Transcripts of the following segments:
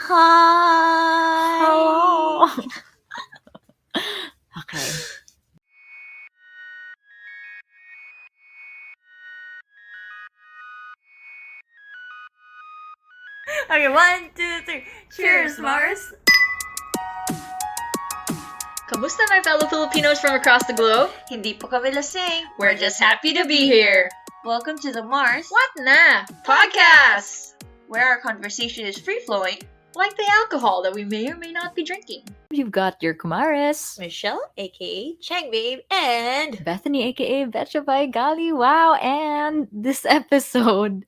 Hi. Hello. Okay. Okay, 1, 2, 3. Cheers, Mars. Kamusta my fellow Filipinos from across the globe? Hindi po kami lasing. We're just happy to be here. Welcome to the Mars What na? Podcast! where our conversation is free-flowing. Like the alcohol that we may or may not be drinking. You've got your kumares. Michelle, aka Chang Babe, and Bethany, aka Betcha by Gali. Wow, and this episode,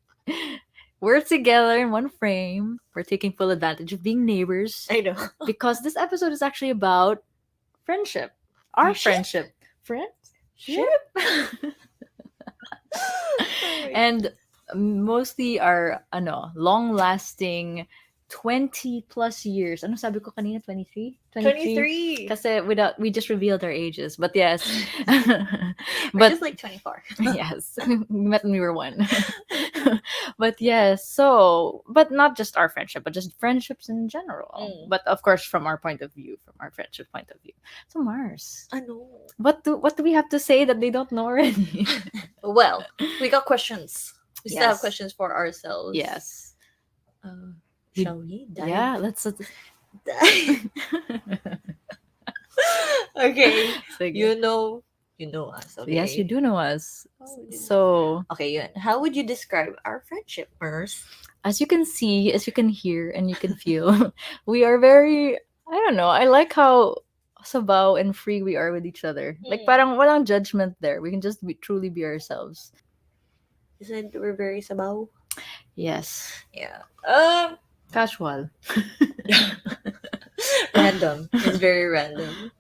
we're together in one frame. We're taking full advantage of being neighbors I know. because this episode is actually about friendship. Our friendship. Friendship? And mostly our long-lasting 20 plus years. Ano sabi ko kanina? 23? 23. Kasi we just revealed our ages. But yes. We're just like 24. Yes. We met when we were 1. But yes, but not just our friendship, but just friendships in general. But of course from our point of view, from our friendship point of view. So Mars, Ano? what do we have to say that they don't know already? Well, we got questions. We still have Yes. questions for ourselves. Yes. Shall we dive? Yeah, let's dive? Okay. Sige. You know us. Okay. Yes, you do know us. Oh, we do. So, Okay, yun. How would you describe our friendship, Mers? as you can see, as you can hear, and you can feel, we are very, I don't know, I like how sabaw and free we are with each other. Like, parang walang judgment there. We can just truly be ourselves. You said we're very sabaw? Yes. Yeah. Casual. Random. It's very random.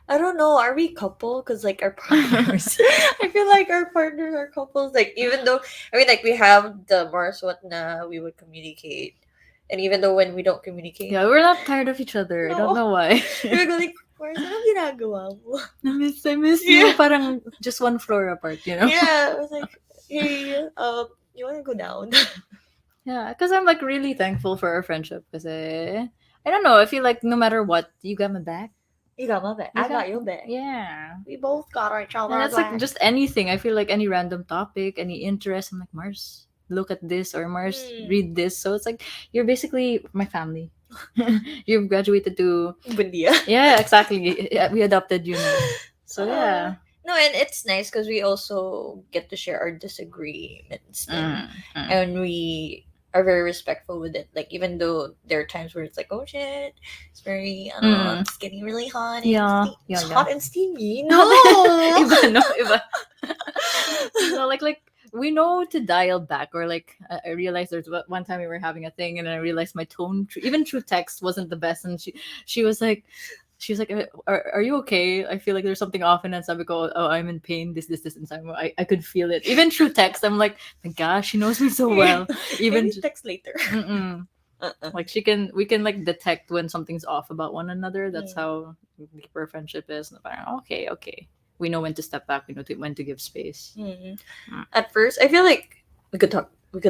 I don't know, are we couple? Because like our partners, I feel like our partners are couples. Like even though, I mean, like we have the Mars what na, we would communicate. And even though when we don't communicate, Yeah, we're not tired of each other. I don't know why. we're like, Mars, anong ginagawa mo? I miss you. Parang just one floor apart, you know? Yeah, I was like, hey, you want to go down? Yeah, because I'm like really thankful for our friendship. Because I don't know, I feel like no matter what, you got my back. You got my back. I got your back. Yeah. We both got each other. And it's like just anything. I feel like any random topic, any interest. I'm like, Mars, look at this, or Mars, read this. So it's like you're basically my family. You've graduated to Bundia. Yeah, exactly. Yeah, we adopted you now. So yeah. No, and it's nice because we also get to share our disagreements, and we are very respectful with it. Like even though there are times where it's like, oh shit, it's very, it's getting really hot. And Yeah, it's yeah. hot and steamy. No, Iba. No, like we know to dial back, or like I realized there's one time we were having a thing, and I realized my tone, even through text, wasn't the best, and she was like, are you okay? I feel like there's something off, and then sabi ko, oh, I'm in pain, this, and so I could feel it. Even through text, I'm like, my gosh, she knows me so well. Even maybe text later. Like we can like detect when something's off about one another. That's how deep our friendship is. Parang, okay. We know when to step back. We know when to give space. At first, I feel like we could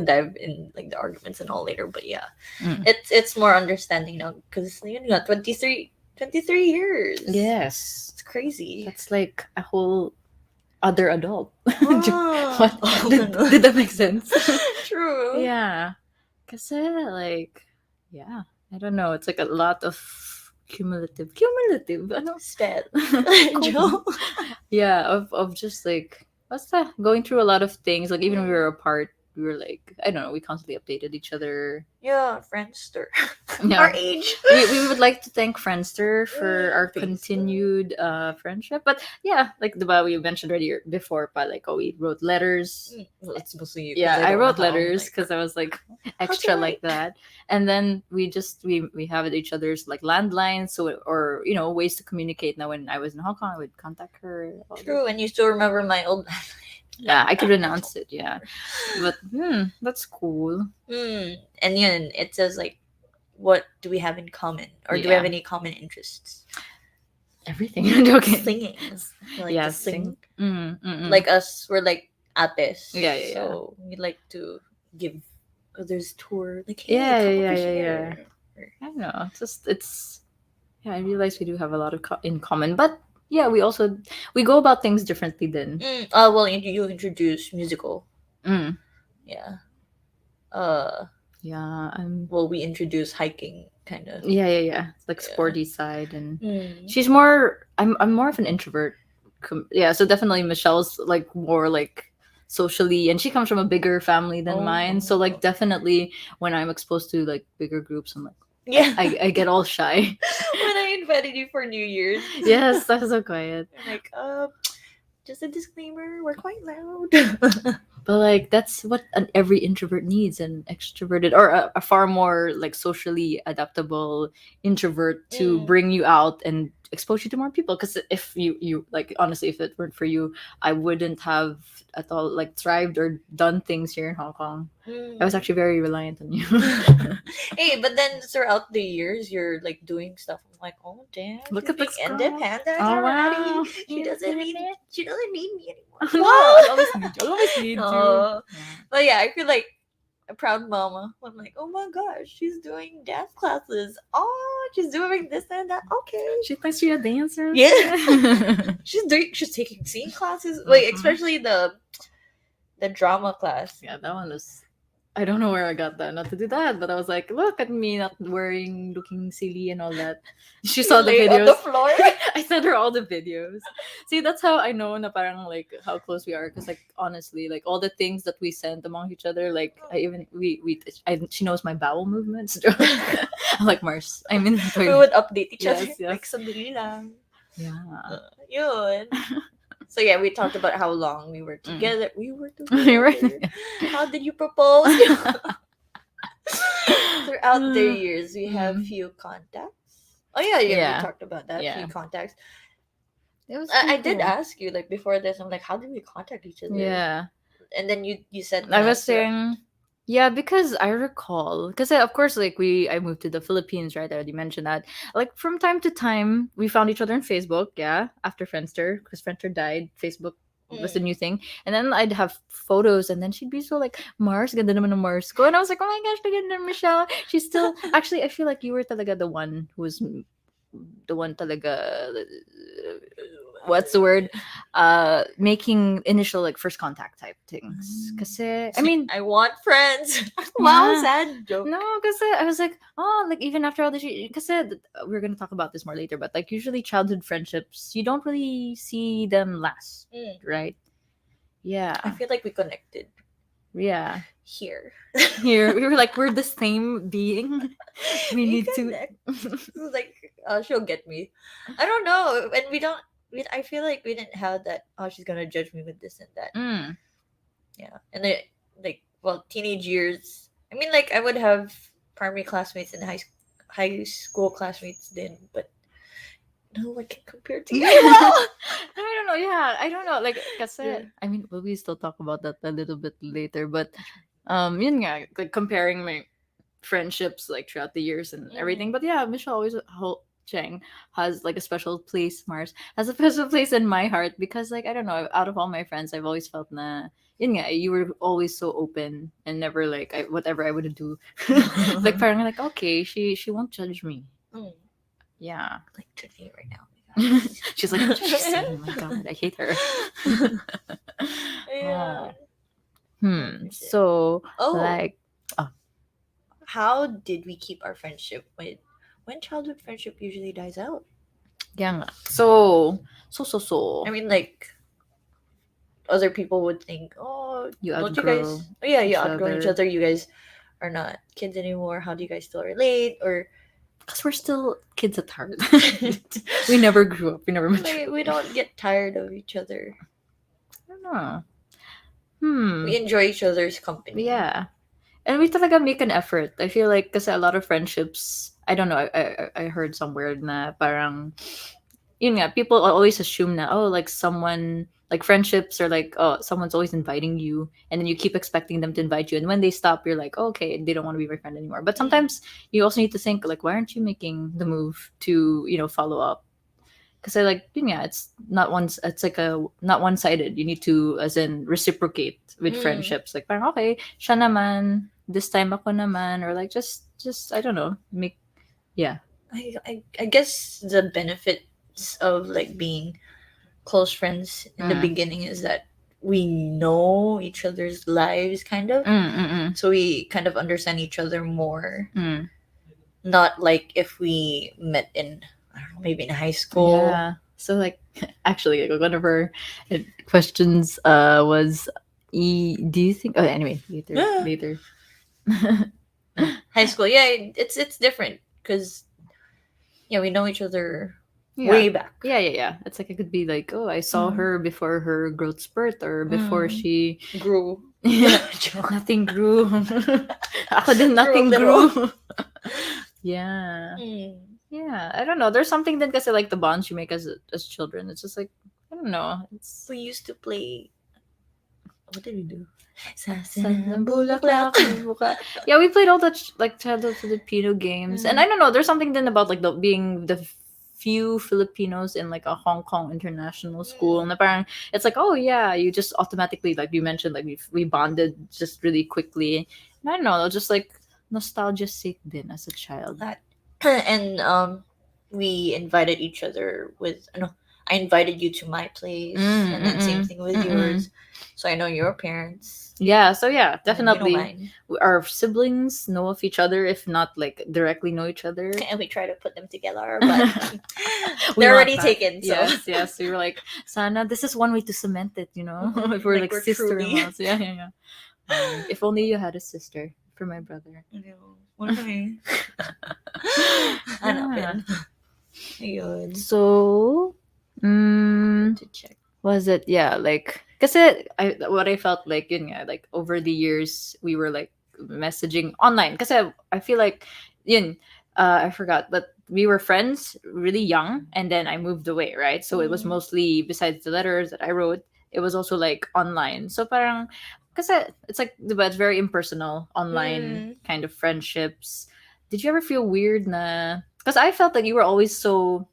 dive in like the arguments and all later, but yeah, it's more understanding now because you got 23 years. Yes, it's crazy. That's like a whole other adult. What? Did that make sense? True. Yeah, because like, yeah, I don't know. It's like a lot of cumulative. Ano? Spell. Yeah, of just like what's that? Going through a lot of things. Like even when we were apart, we were like, I don't know, we constantly updated each other. Yeah, Friendster. Yeah. Our age. we would like to thank Friendster for our Facebook. continued friendship. But yeah, like the we mentioned already before, but like we wrote letters. Well, it's mostly you. Yeah, I don't wrote know how, letters like- because I was like extra like that. And then we have each other's like landlines, so or ways to communicate. Now when I was in Hong Kong, I would contact her. all this. True, and you still remember my old. Yeah, I could announce it. Yeah, but that's cool. And yun, it says like, what do we have in common, or do we Yeah. have any common interests? Everything. Okay. Singing. We like Yeah, to sing. Mm. Like us, we're like ates. Yeah. So we like to give oh, there's tour. Like, hey, Yeah, come yeah, over yeah, yeah. here. Or- I don't know. It's just it's yeah. I realize we do have a lot of in common, but yeah, we go about things differently. Then well, you introduce musical. mm, Yeah. Uh, yeah, well, we introduce hiking, kind of. yeah, yeah, yeah. It's like Yeah. sporty side, and Mm. she's more. I'm more of an introvert. Yeah, so definitely Michelle's like more like socially, and she comes from a bigger family than Oh, mine. So oh. like definitely when I'm exposed to like bigger groups, I'm like Yeah. I get all shy. When I invited you for New Year's. Yes, that's so quiet. I'm like, just a disclaimer, we're quite loud. But like that's what every introvert needs, an extroverted or a far more like socially adaptable introvert to Mm. bring you out and expose you to more people. Because if you like honestly, if it weren't for you, I wouldn't have at all like thrived or done things here in Hong Kong. I was Mm. actually very reliant on you. Hey, but then throughout the years, you're like doing stuff. I'm like, oh damn, Look she's at being this girl. independent Oh already. wow. She doesn't need. She doesn't need me anymore. No, Wow. I always need you. I always need you. Oh, Yeah. but yeah, I feel like a proud mama. I'm like, oh my gosh, she's doing dance classes. Oh, she's doing this and that. Okay. She thinks she's a dancer. Yeah. She's taking singing classes. Like Mhm. especially the drama class. Yeah, that one was. I don't know where I got that not to do that, but I was like, look at me not wearing, looking silly and all that. She saw the Lay on the videos. floor. I sent her all the videos. See, that's how I know na parang like how close we are. Because like honestly, like all the things that we sent among each other, like I even she knows my bowel movements. I'm like Mars. I'm in the We toilet. would update each Yes, other. yes. Like sandali lang. Yeah. Yun. So yeah, we talked about how long we were together. We were We were- together. How did you propose? Throughout the years, we have Mm. few contacts. Oh yeah, yeah, Yeah. we talked about that. Yeah. Few contacts. It was I pretty did cool. ask you like before this. I'm like, how did we contact each other? Yeah. And then you said I was na, saying, yeah, because I recall, because of course, like I moved to the Philippines, right? I already mentioned that. Like from time to time, we found each other on Facebook, yeah, after Friendster, because Friendster died, Facebook was the new thing, and then I'd have photos, and then she'd be so like Mars, ganda naman ng Mars ko, and I was like, oh my gosh, ganda ng Michelle. She's still actually. I feel like you were talaga the one who was the one talaga what's the word making initial like first contact type things kasi I mean I want friends. Wow, Yeah. sad joke. no because I was like oh like even after all this because we're gonna talk about this more later but like usually childhood friendships you don't really see them last Mm. right yeah I feel like we connected yeah here. here we were like we're the same being we need to connect. Like she'll get me. I don't know, and we don't. I feel like we didn't have that. Oh, she's gonna judge me with this and that. Mm. Yeah, and then like well, teenage years. I mean, like I would have primary classmates and high school classmates then, but no one can compare to you. I don't know. Yeah, I don't know. Like, kasi, Yeah. I mean, we still talk about that a little bit later. But, yun nga, like comparing my friendships like throughout the years and everything. But yeah, Michelle always Cheng has like a special place. Mars has a special place in my heart because like I don't know. Out of all my friends, I've always felt na. Yun nga, you were always so open and never like whatever I would do. Like parang like okay, she won't judge me. Mm. Yeah. Like today right now. She's like, what you say? Oh my god, I hate her. Yeah. So Oh, like how did we keep our friendship when childhood friendship usually dies out? yeah nga. So. I mean, like other people would think, oh, You don't you outgrow guys? Oh, yeah, you each outgrown each other. other. You guys are not kids anymore. How do you guys still relate? Or because we're still kids at heart. We never grew up. We never matured. we don't get tired of each other. I don't know. We enjoy each other's company. Yeah. And we talaga make an effort. I feel like kasi a lot of friendships, I don't know, I heard somewhere na parang, yun nga, people always assume na, oh, like someone, like friendships are like, oh, someone's always inviting you. And then you keep expecting them to invite you. And when they stop, you're like, oh, okay, they don't want to be my friend anymore. But sometimes you also need to think, like, why aren't you making the move to, follow up? Because I like, yun nga, it's not once, it's like not one sided. You need to, as in, reciprocate with friendships. Like, parang, okay, siya naman, this time ako naman, or like just I don't know, make yeah. I guess the benefits of like being close friends in the Mm. beginning is that we know each other's lives kind of, Mm. so we kind of understand each other more. Mm. Not like if we met in, I don't know, maybe in high school. Yeah. So like actually like, one of our questions was do you think oh anyway later. High school, yeah, it's different because yeah, we know each other Yeah. way back. Yeah. It's like it could be like, oh, I saw Mm. her before her growth spurt or before Mm. she Grew. yeah, Joke. nothing grew. Ako din Grew a nothing little. grew. Yeah. Mm. Yeah. I don't know. There's something that kasi like the bonds you make as children. It's just like I don't know. It's We used to play. What did we do? yeah, we played all the like childhood Filipino games, and I don't know. There's something then about like the being the few Filipinos in like a Hong Kong international school, and parang it's like oh yeah, you just automatically like you mentioned like we bonded just really quickly. And I don't know, just like nostalgia sake din as a child. That. And we invited each other with no, I invited you to my place, and then same thing with yours. So I know your parents. Yeah, so yeah, And then you know definitely mine. our siblings know of each other, if not like directly know each other. And we try to put them together, but We they're want already that. taken. So Yes. We were like, Sana, this is one way to cement it, you know? If we're like we're sister-in-laws. Yeah. If only you had a sister for my brother. Hanapin. Ayun. So, To check. was it like because what I felt like yun nga, like over the years we were like messaging online because I feel like yun I forgot but we were friends really young and then I moved away, right? So it was mostly besides the letters that I wrote, it was also like online. So parang kasi it's like diba, it's very impersonal online kind of friendships. Did you ever feel weird na because I felt like you were always so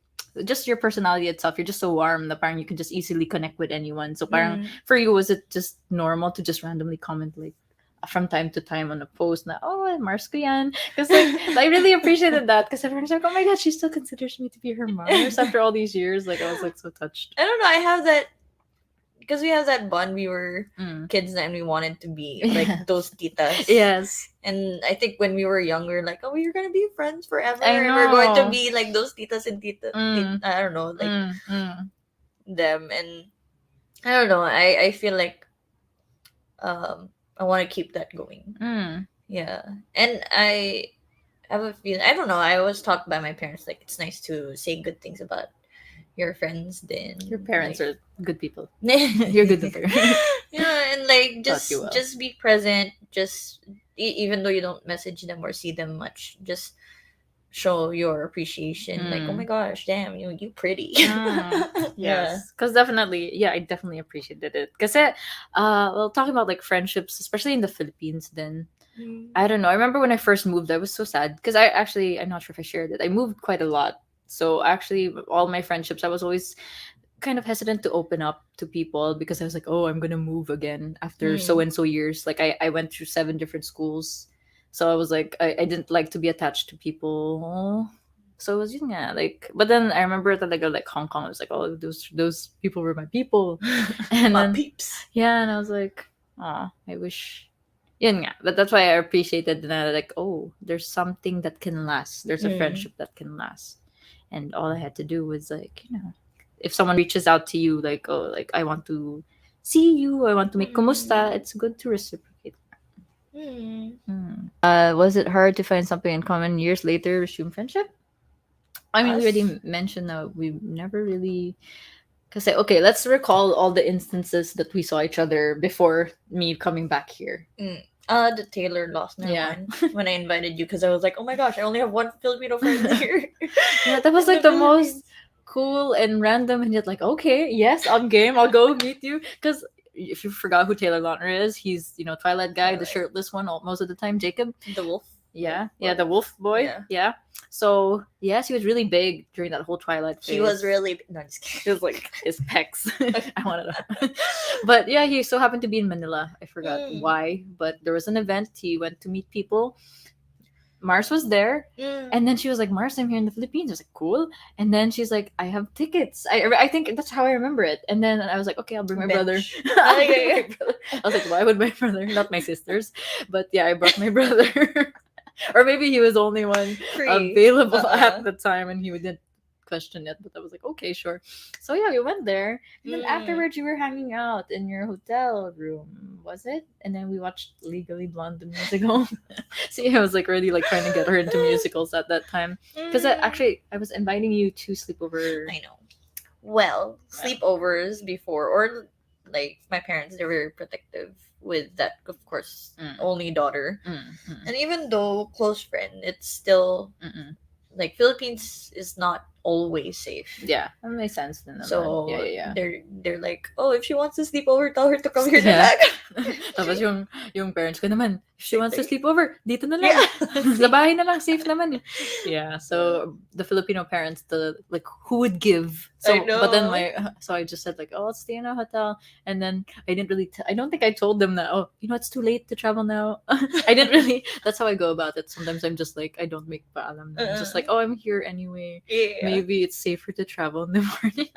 just your personality itself, you're just so warm that parang you can just easily connect with anyone. So parang for you, was it just normal to just randomly comment like from time to time on a post na, oh, Mars ko yan? Because like, I really appreciated that because everyone's like, oh my god, she still considers me to be her Mars after all these years. Like I was like so touched. I don't know, I have that because we have that bond. We were kids and we wanted to be like those titas. Yes. And I think when we were younger, like, oh, we're gonna be friends forever. I And we're going to know. be like those titas and I don't know, like them. And I don't know. I feel like I want to keep that going. Yeah, and I have a feeling. I don't know. I always talk by my parents like it's nice to say good things about your friends. Then Your parents like, are good people. you're good with her. Yeah, and like Taught you well. just be present. Just even though you don't message them or see them much, just show your appreciation. Like, oh my gosh, damn, you pretty. Yes, because definitely, yeah, I definitely appreciated it. Because, well, talking about like friendships, especially in the Philippines, then I don't know. I remember when I first moved, I was so sad because I'm not sure if I shared it. I moved quite a lot, so actually, all my friendships, I was always kind of hesitant to open up to people because I was like, oh, I'm gonna move again after so and so years. Like I went through 7 different schools. So I was like, I didn't like to be attached to people. So it was yeah, like but then I remember talaga like Hong Kong, I was like, oh those people were my people. And My then peeps. yeah, and I was like, oh, I wish yun nga. But that's why I appreciated that like, oh, there's something that can last. There's a friendship that can last. And all I had to do was like, if someone reaches out to you like, oh, like I want to see you, I want to make kumusta, it's good to reciprocate. Was it hard to find something in common years later, resume friendship? I mean, we already mentioned that we never really. Because okay, let's recall all the instances that we saw each other before me coming back here. The Taylor lost my mind when I invited you because I was like, oh my gosh, I only have one Filipino friend here. Yeah, that was like the most cool and random, and yet like, okay, yes, I'm game. I'll go meet you. Because if you forgot who Taylor Lautner is, he's Twilight guy, the shirtless one most of the time, Jacob. The wolf. Yeah, the wolf boy. Yeah. Yeah. So yes, he was really big during that whole Twilight phase. He was really no, just It kidding. was like his pecs. I wanted to. But yeah, he so happened to be in Manila. I forgot Mm. why, but there was an event. He went to meet people. Mars was there. Mm. And then she was like, Mars, I'm here in the Philippines. I was like, cool. And then she's like, I have tickets. I think that's how I remember it. And then I was like, okay, I'll bring my brother. Bench. I'll Oh, bring yeah, my brother. I was like, why would my brother? Not my sisters. But yeah, I brought my brother. Or maybe he was the only one Free. available Uh-uh. at the time and he didn't question it. But I was like, okay, sure. So yeah, we went there. And then Mm. afterwards, you were hanging out in your hotel room, was it? And then we watched Legally Blonde the musical. See, I was like really like trying to get her into musicals at that time. Because Mm. actually, I was inviting you to sleepover. I know. Well, sleepovers before, or like my parents, they were very protective with that, of course, Mm. only daughter. Mm, mm, And even though close friend, it's still mm. like Philippines is not always safe. Yeah, that makes sense then. So yeah. they're like, oh, if she wants to sleep over, tell her to come here Yeah. na lang. Tapos yung parents ko naman, if she wants to Same sleep over, dito na lang. Yeah. Sa bahay na lang, safe naman. Yeah, so the Filipino parents, like, who would give? So, I know. but then so I just said like, oh, let's stay in a hotel. And then I didn't really, I don't think I told them that, oh, it's too late to travel now. I didn't really, that's how I go about it. Sometimes I'm just like, I don't make paalam. I'm just like, oh, I'm here anyway. Yeah. Maybe it's safer to travel in the morning.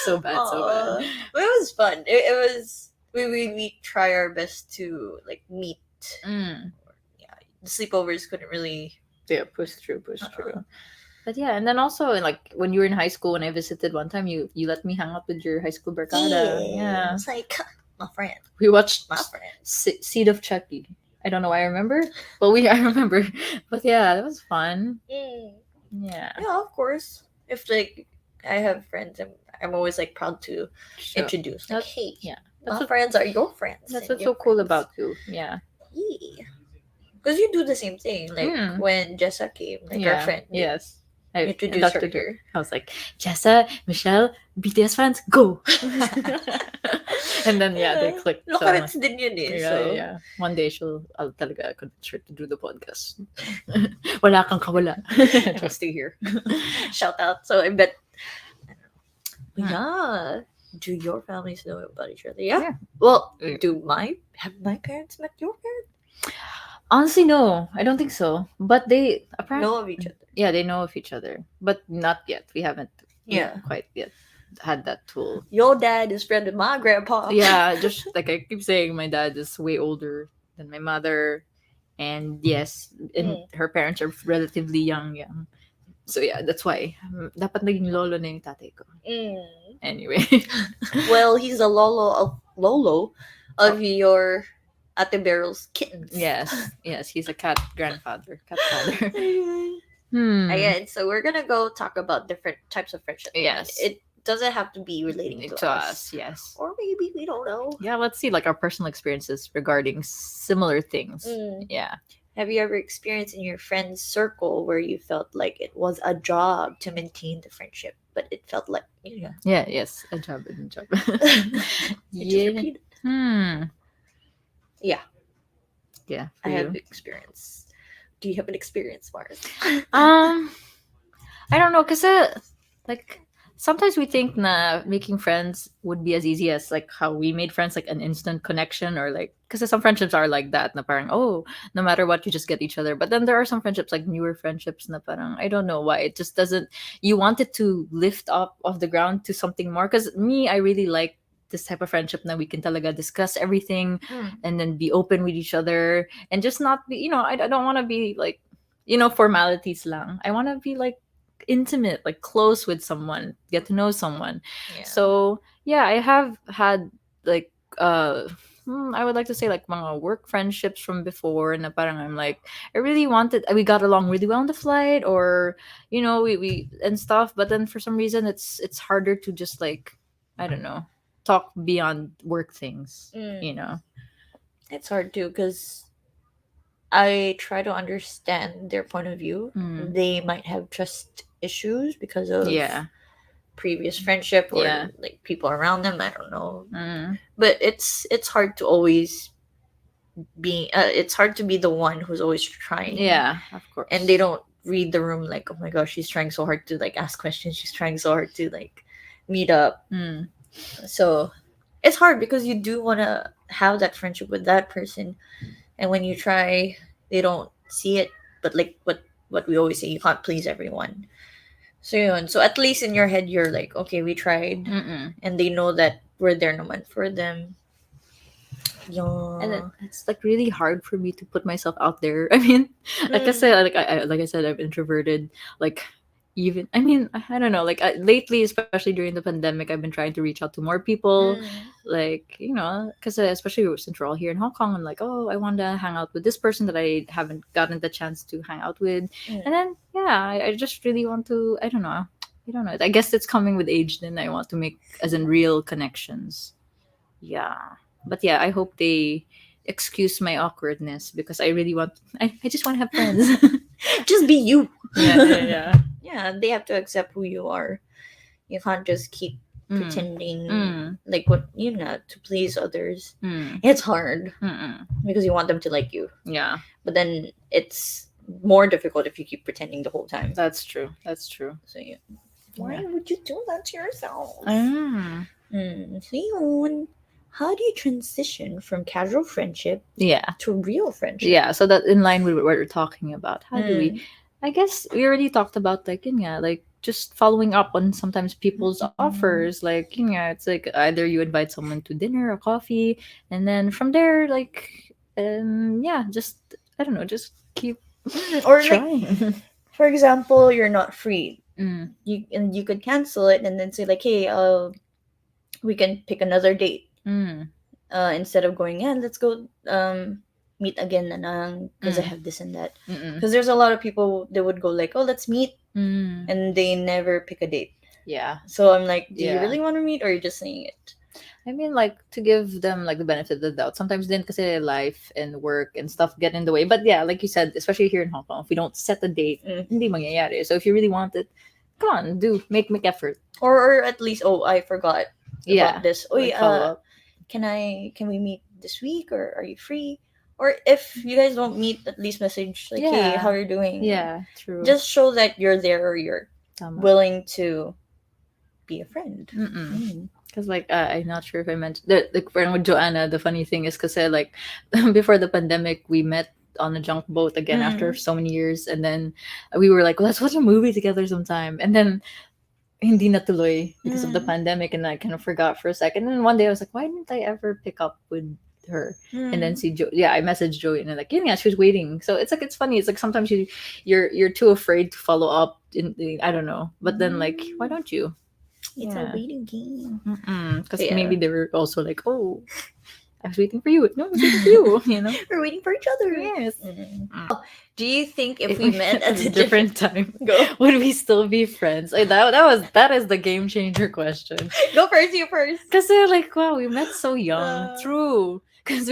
So bad. But it was fun. It was we try our best to like meet. Mm. Yeah, the sleepovers couldn't really. Yeah, push through. But yeah, and then also like when you were in high school, when I visited one time, you let me hang out with your high school barkada. Yeah, It's like my friend, we watched my friend. Seed of Chucky. I don't know why I remember, but I remember. But yeah, that was fun. Mm. Yeah, Yeah, of course. If like I have friends, I'm always like proud to sure. introduce. Like, That's- hey, yeah, my friends are your friends. That's and what's your so cool friends. about you. Yeah, Because you do the same thing. Like Mm. when Jessa came, like yeah. our friend. Yes, I Introduced her inducted here. I was like, Jessa, Michelle, BTS fans, go! And then yeah, they clicked. So I'm like, Look din yun eh. yeah, So. yeah. One day I'll talaga convince her to do the podcast. Wala kang kawala. Just stay here. Shout out. So I bet. Hmm. Yeah. Do your families know about each other? Yeah. Yeah. Well, Yeah. have my parents met your parents? Honestly, no, I don't think so. But they apparently Know of each other. yeah, they know of each other, but not yet. We haven't Yeah. quite yet had that tool. Your dad is friend with my grandpa. Yeah, just like I keep saying, my dad is way older than my mother, and yes, and her parents are relatively young. So yeah, that's why dapat naging lolo na yung tatay ko. Anyway, Well, he's a lolo of your Ate Beryl's kittens. yes, he's a cat grandfather, cat father. Again, so we're gonna go talk about different types of friendship. Yes. It doesn't have to be relating to us. Yes. Or maybe we don't know. Yeah, let's see like our personal experiences regarding similar things. Yeah. Have you ever experienced in your friend's circle where you felt like it was a job to maintain the friendship, but it felt like Yeah, yes, a job. it just Yeah. repeated? Yeah, I for have you. experience. Do you have an experience, Mars? I don't know, cause like sometimes we think na making friends would be as easy as like how we made friends, like an instant connection, or like because some friendships are like that, na parang oh, no matter what you just get each other. But then there are some friendships like newer friendships, na parang I don't know why it just doesn't. You want it to lift up off the ground to something more. Because me, I really like this type of friendship na we can talaga discuss everything and then be open with each other and just not be, I don't want to be like, formalities lang. I want to be like intimate, like close with someone, get to know someone. Yeah. So yeah, I have had like I would like to say like mga work friendships from before, na parang I'm like I really wanted, we got along really well on the flight, or we and stuff, but then for some reason it's harder to just like, I don't know, talk beyond work things. It's hard too because I try to understand their point of view. They might have trust issues because of previous friendship or like people around them. I don't know, but it's hard to always it's hard to be the one who's always trying. Yeah, of course. And they don't read the room, like, oh my gosh, she's trying so hard to like ask questions, she's trying so hard to like meet up. Mm. So it's hard because you do want to have that friendship with that person, and when you try, they don't see it. But like what we always say, you can't please everyone. So yun. So at least in your head, you're like, okay, we tried, Mm-mm. and they know that we're there naman for them. And Yeah. it's like really hard for me to put myself out there. I mean, like I said, like I said, I'm introverted. Like, even I mean, I don't know. Like, lately, especially during the pandemic, I've been trying to reach out to more people. Like, because especially since we're all here in Hong Kong, I'm like, oh, I want to hang out with this person that I haven't gotten the chance to hang out with. And then yeah, I just really want to. I don't know. I don't know. I guess it's coming with age. Then I want to make as in real connections. Yeah. But yeah, I hope they excuse my awkwardness because I really want. I just want to have friends. Just be you. Yeah. Yeah, they have to accept who you are. You can't just keep Mm. pretending Mm. like what you know to please others. Mm. It's hard Mm-mm. because you want them to like you, Yeah, but then it's more difficult if you keep pretending the whole time. that's true. That's true. So yeah. Why Yeah. would you do that to yourself? Mm. So yun. How do you transition from casual friendship Yeah. to real friendship? Yeah. So that in line with what we're talking about. How do we? Mm. I guess we already talked about like like just following up on sometimes people's offers. Like it's like either you invite someone to dinner or coffee, and then from there just I don't know, just keep Or like, trying. for example, you're not free. Mm. You could cancel it and then say like, hey, we can pick another date. Mm. Instead of going, yeah, let's go meet again, nanang, because I have this and that. Mm-mm. Because there's a lot of people that would go like, oh, let's meet, Mm. and they never pick a date. Yeah. So I'm like, do you Yeah. really want to meet, or are you just saying it? I mean, like, to give them like the benefit of the doubt. Sometimes then kasi life and work and stuff get in the way. But yeah, like you said, especially here in Hong Kong, if we don't set a date, hindi mangyayari. So if you really want it, come on, make effort. Or at least, oh, I forgot about this. Oh, like, follow up. can we meet this week, or are you free? Or if you guys don't meet, at least message like, hey, how are you doing? Yeah, true. Just show that you're there, or you're Tama. willing to be a friend. Because like I'm not sure if I mentioned like parang with Joanna, the funny thing is because like before the pandemic we met on a junk boat again after so many years, and then we were like, let's watch a movie together sometime, and then hindi natuloy because of the pandemic, and I kind of forgot for a second, and then one day I was like, why didn't I ever pick up with her? And then see I messaged Joey, and I'm like, yeah, she was waiting. So it's like, it's funny, it's like sometimes you're too afraid to follow up I don't know, but then like, why don't you? It's a waiting game. Because maybe they were also like, oh, I was waiting for you. No, I was waiting for you. We're waiting for each other. Yes. Do you think if we met at a different time, go, would we still be friends? Like, that is the game changer question. Go first, you first. Because they're like, wow, we met so young. True. Because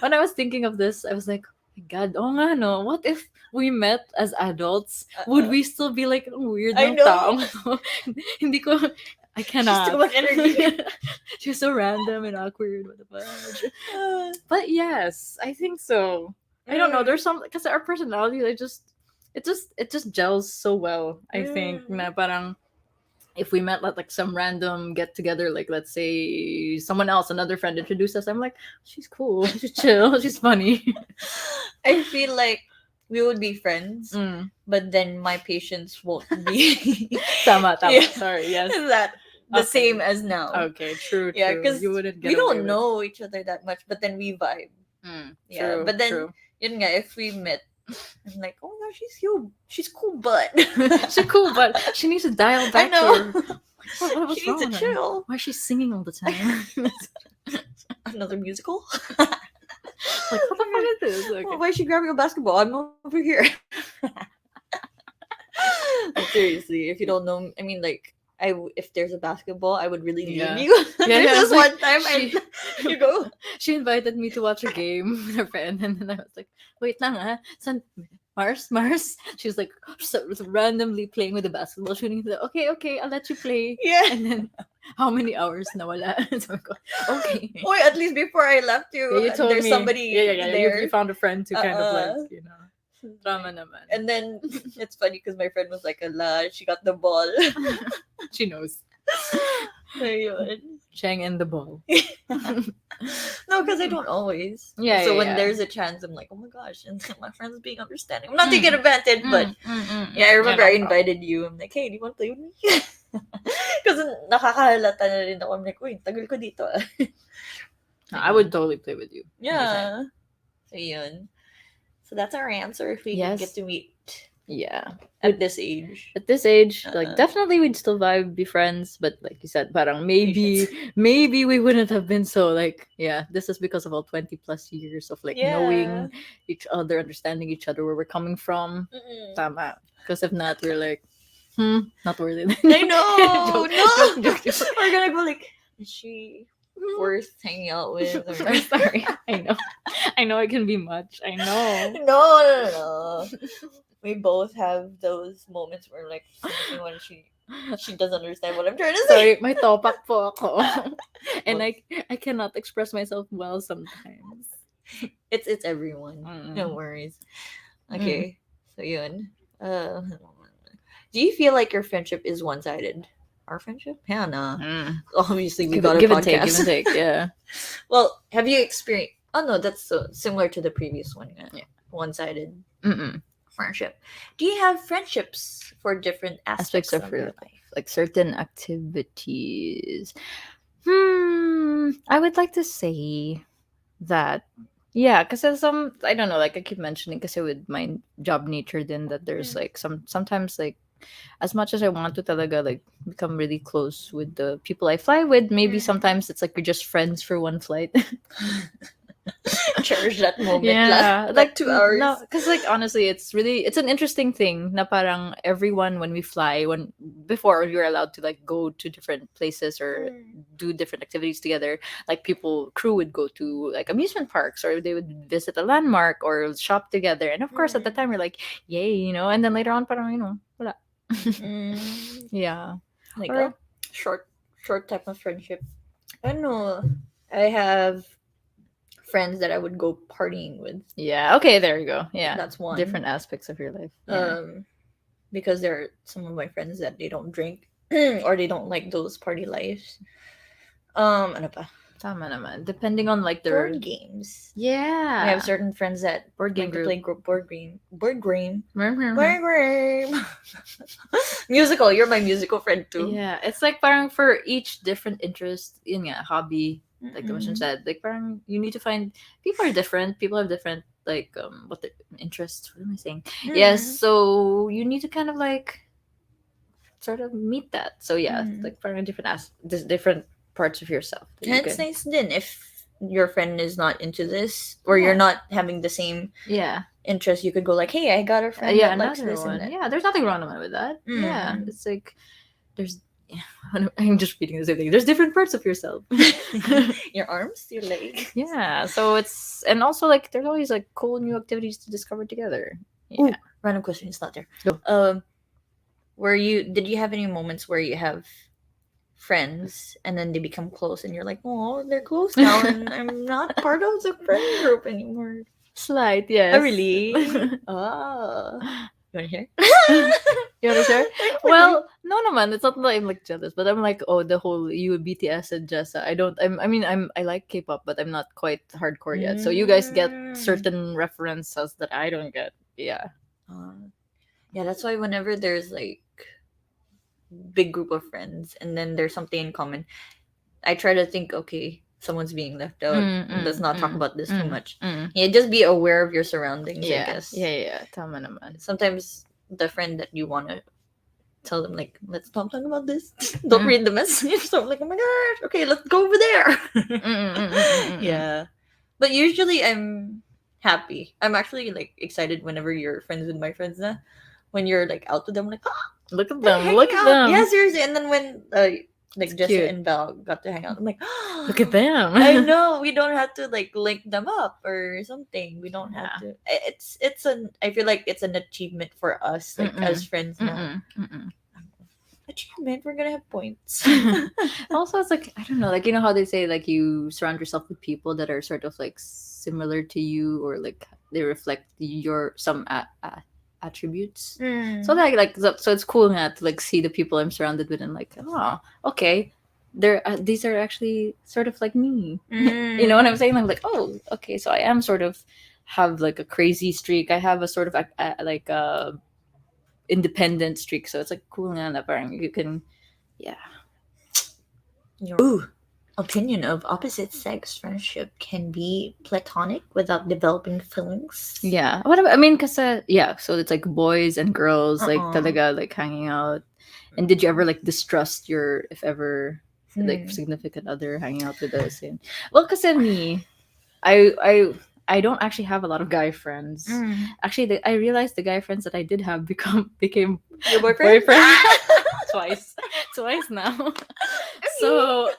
when I was thinking of this, I was like, oh my God, oh nga no, what if we met as adults? Would we still be like weird I ng know. tao? Hindi ko, I cannot. She's too much energy. She's so random and awkward. What the fudge? But yes, I think so. I don't know. There's some, because our personality, it just gels so well. I think na parang if we met like some random get together, like let's say someone else, another friend introduced us, I'm like, she's cool, she's chill, she's funny. I feel like we would be friends, but then my patience won't be tama. Yeah. Sorry, yes. Is that the same as now? Okay, true. Yeah, because you wouldn't get we away don't with- know each other that much, but then we vibe. Yeah, True, but then true. yun nga, if we met, I'm like, oh my gosh, she's cute. She's cool, but She's cool, but she needs to dial back. I know. What's She needs wrong to with her? chill. Why is she singing all the time? Another musical? Like, what the fuck is this? Okay. Oh, why is she grabbing a basketball? I'm over here. Like, seriously, if you don't know, I mean, like, if there's a basketball, I would really leave you. There's this one time, you go. She invited me to watch a game with her friend, and then I was like, wait lang, Mars. She's like randomly playing with the basketball, shooting. Okay, I'll let you play. Yeah. And then, how many hours nawala? So I go, okay. Or at least before I left you, Yeah, you told there's me. somebody Yeah. You there. found a friend to kind of like, Uh-uh. drama naman. And then it's funny because my friend was like, "Allah, she got the ball." She knows. Ayun. Cheng and the ball. No, because I don't always. Yeah, So yeah, when yeah. there's a chance, I'm like, oh my gosh, and my friend's being understanding. I'm not taking advantage, but yeah, I Yeah, remember no I problem. invited you. I'm like, hey, do you want to play with me? Because nakakahalata na rin ako. I'm like, uy, tagal ko dito. I would totally play with you. Yeah. So yun. So that's our answer if we Yes. get to meet Yeah. at this age. At this age, Uh-uh. like definitely we'd still vibe, be friends, but like you said, parang maybe we wouldn't have been so like, yeah, this is because of all 20 plus years of like knowing each other, understanding each other, where we're coming from. Mm-mm. Tama. Because if not, we're like, not worth it. I know. Joke. We're gonna go like, is she worth hanging out with? Or... I'm sorry. I know it can be much. I know. No. We both have those moments where like when she doesn't understand what I'm trying to say. Sorry, may topak po ako. And I cannot express myself well sometimes. It's everyone. No worries. Okay. So yun. Do you feel like your friendship is one-sided? Our friendship? Yeah, nah. Obviously, we got a podcast. Give and take, yeah. Well, have you experienced... Oh, no, that's so similar to the previous one. Yeah. One-sided friendship. Do you have friendships for different aspects of your life? Like certain activities. I would like to say that, yeah, because there's some, I don't know, like I keep mentioning, because with my job nature, then that there's like sometimes like, as much as I want to talaga like become really close with the people I fly with, maybe sometimes it's like we're just friends for one flight. Cherish that moment. Yeah, like 2 hours. No, because like honestly, it's an interesting thing. Na parang everyone when we fly, before we were allowed to like go to different places or do different activities together. Like crew would go to like amusement parks, or they would visit a landmark or shop together. And of course, at the time we're like, yay, you know. And then later on, parang wala. Yeah, like a short type of friendship. I don't know. I have friends that I would go partying with. Yeah. Okay. There you go. Yeah. That's one. Different aspects of your life. Yeah. Because there are some of my friends that they don't drink or they don't like those party lives. Ano pa? Tama naman. Depending on like their board games. Yeah. I have certain friends that board game like to play board game. Musical. You're my musical friend too. Yeah. It's like parang for each different interest, yun nga, hobby, like the mission said, like parang you need to find, people are different, people have different like what the interests, what am I saying? Yes, so you need to kind of like sort of meet that. So yeah, like parang different parts of yourself. And it's nice then if your friend is not into this, or you're not having the same interest, you could go like, hey, I got a friend that likes this one. And that. Yeah, there's nothing wrong with that. Yeah, it's like there's I'm just reading the same thing. There's different parts of yourself. Your arms, your legs. Yeah, so it's, and also like there's always like cool new activities to discover together. Yeah. Ooh, random question, it's not there. Go. Did you have any moments where you have friends and then they become close and you're like, oh, they're close now and I'm not part of the friend group anymore? Slight, yes. Oh, really? Oh. You want to hear? You want to share? Well, no, man. It's not like I'm like jealous, but I'm like, oh, the whole you BTS and Jessa. I like K-pop, but I'm not quite hardcore yet. So you guys get certain references that I don't get. Yeah. Yeah, that's why whenever there's like big group of friends and then there's something in common, I try to think, okay, someone's being left out. Let's not talk about this too much. Yeah, just be aware of your surroundings, I guess. Yeah. Tama naman. Sometimes the friend that you want to tell them, like, let's stop talking about this. Don't read the message. So I'm like, oh my gosh, okay, let's go over there. Yeah. But usually I'm happy. I'm actually like excited whenever you're friends with my friends na. When you're like out with them, like, look at them. Look at them. Yeah, seriously. And then when like It's Jessa cute. and Belle got to hang out. I'm like, Look at them. I know we don't have to like link them up or something. We don't have Yeah. to. It's an. I feel like it's an achievement for us, like as Mm-mm. friends now. Mm-mm. Mm-mm. Achievement. We're gonna have points. Also, it's like I don't know, like you know how they say like you surround yourself with people that are sort of like similar to you, or like they reflect your some attributes. So Mm. like so it's cool now to like see the people I'm surrounded with and like oh okay, they're these are actually sort of like me. You know what I'm Mm. saying? I'm like oh okay, so I am sort of have like a crazy streak. I have a sort of like a independent streak. So it's like cool na na parang you can yeah. Your opinion of opposite sex friendship can be platonic without developing feelings. Yeah. What about, I mean, cause yeah, so it's like boys and girls like Uh-uh. talaga like hanging out. And did you ever like distrust your if ever like Hmm. significant other hanging out with us? And well, cause me, I I I don't actually have a lot of guy friends. Mm. Actually, I realized the guy friends that I did have became Your boyfriend? boyfriend twice, twice now. Okay. So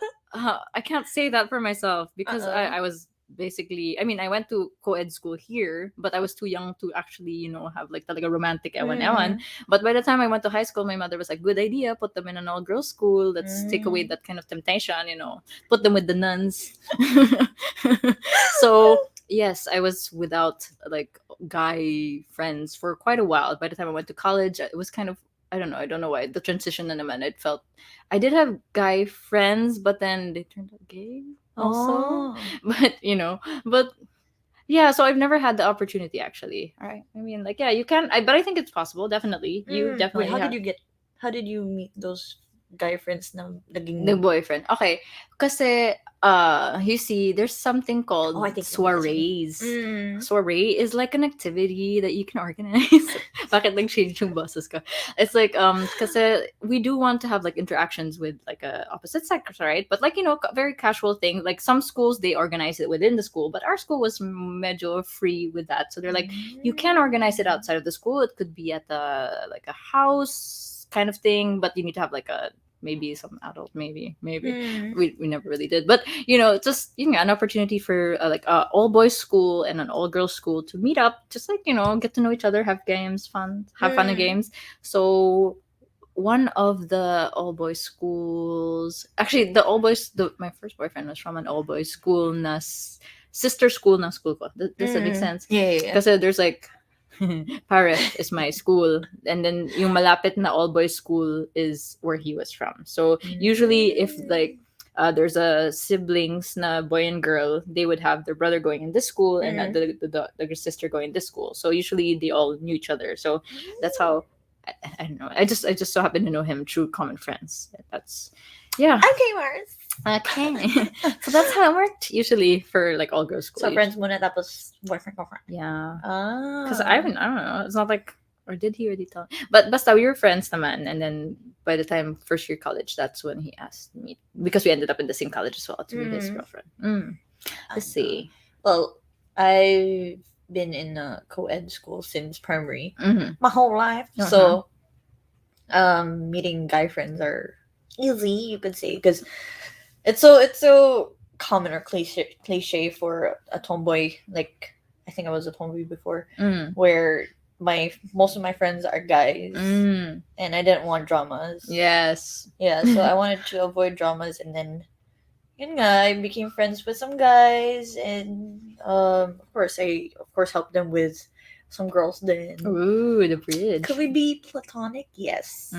I can't say that for myself because Uh-uh. I was basically I mean I went to co-ed school here but I was too young to actually you know have like a romantic ewan. Mm. But by the time I went to high school my mother was like good idea, put them in an all girls school, let's take away Mm. that kind of temptation, you know, put them with the nuns. So yes, I was without like guy friends for quite a while. By the time I went to college it was kind of I don't know why the transition in a minute felt I did have guy friends, but then they turned out gay also. Oh. But you know, but yeah, so I've never had the opportunity actually. All right, I mean, like, yeah, you can. But I think it's possible. Definitely, you Mm. Wait, definitely have how did you meet those guy friends na the naging boyfriend. Okay, kasi you see, there's something Oh, I called think I know what you mean. soirees. Mm. Soiree is like an activity that you can organize. Bakit lang change yung boses ka? It's like kasi we do want to have like interactions with like opposite sex, right? But like you know, very casual thing. Like some schools they organize it within the school, but our school was medyo free with that. So they're like you can organize it outside of the school. It could be at like a house kind of thing, but you need to have like a maybe some adult maybe Mm. we never really did, but you know just you know an opportunity for like a all boys school and an all girls school to meet up, just like you know get to know each other, have games fun have fun and Mm. games. So one of the all boys schools, actually the all boys my first boyfriend was from an all boys school na sister school na school ko. Does that make Mm. sense? Yeah, yeah, yeah. Kasi there's like Paris is my school, and then yung malapit na all boys school is where he was from. So usually, if like there's a siblings na boy and girl, they would have their brother going in this school and Mm. the sister going in this school. So usually they all knew each other. So that's how I don't know. I just so happen to know him through common friends. That's yeah. Okay, Mars. Okay. So that's how it worked usually for like all girls school. So friends muna tapos boyfriend girlfriend. Yeah. Ah. Because I don't know. It's not like, or did he already tell? But basta we were friends naman. And then by the time first year college, that's when he asked me because we ended up in the same college as well to be his girlfriend. Let's see. Well, I've been in a co-ed school since primary, Mm-hmm. my whole life. Uh-huh. So, meeting guy friends are easy, you could say, because it's so common or cliche for a tomboy. Like I think I was a tomboy before, where most of my friends are guys, and I didn't want dramas. Yes. Yeah, so I wanted to avoid dramas, and then yun nga, I became friends with some guys, and of course helped them with some girls. Then Ooh, the bridge. could we be platonic? Yes.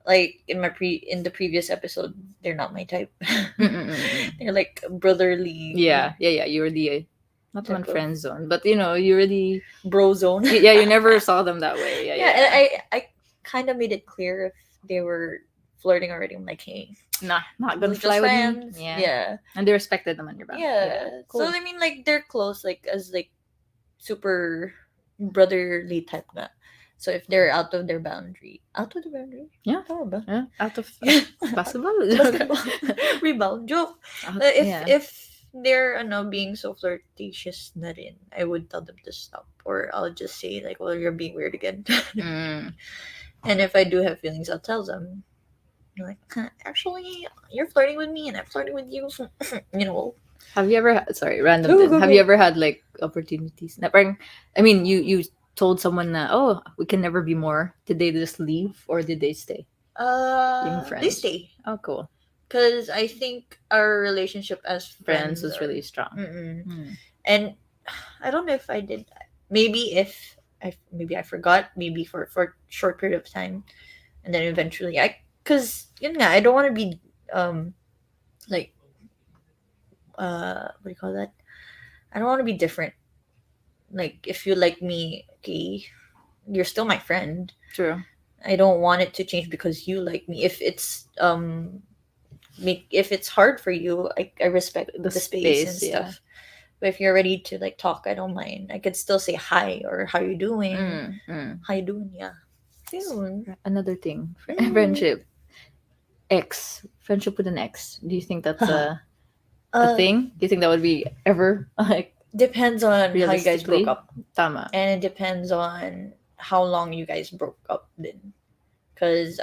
Like in the previous episode, they're not my type. They're like brotherly. Yeah. You were the not Type one of- friend zone, but you know you were the bro zone. yeah. You never saw them that way. Yeah, Yeah. and I kind of made it clear if they were flirting already. I'm like, hey, Nah, not we're gonna just fly with friends. me. Yeah. Yeah. And they respected them on your back. Yeah. Cool. So I mean, like they're close, like as like super brotherly type na. So if they're out of their boundary, Yeah. Tama ba? Yeah. Out of basketball. Basketball. Rebound joke. Yeah. If they're being so flirtatious na rin, I would tell them to stop, or I'll just say like, well, you're being weird again. Mm. And if I do have feelings, I'll tell them. You're like, actually, you're flirting with me and I'm flirting with you. So, Have you ever sorry, random go, thing. go, Have you go. ever had like opportunities? Na parang, I mean, you told someone na, oh, we can never be more. Did they just leave or did they stay? Yung They friends. stay. Oh, cool. Because I think our relationship as Friends friends was are. really strong. Mm-mm. Mm. And I don't know if I did that. Maybe if maybe I forgot. Maybe for a short period of time, and then eventually cause I don't want to be like what do you call that? I don't want to be different. Like if you like me, okay, you're still my friend. True. I don't want it to change because you like me. If it's if it's hard for you, I respect The the space and space, yeah. stuff. But if you're ready to like talk, I don't mind. I could still say hi or how you doing. How you doing? Yeah. Yun. Another thing, Mm. friendship. Friendship with an ex. Do you think that's a Uh, thing? Do you think that would be ever like depends on how you guys broke realistically? up, Tama. and it depends on how long you guys broke up. Then, because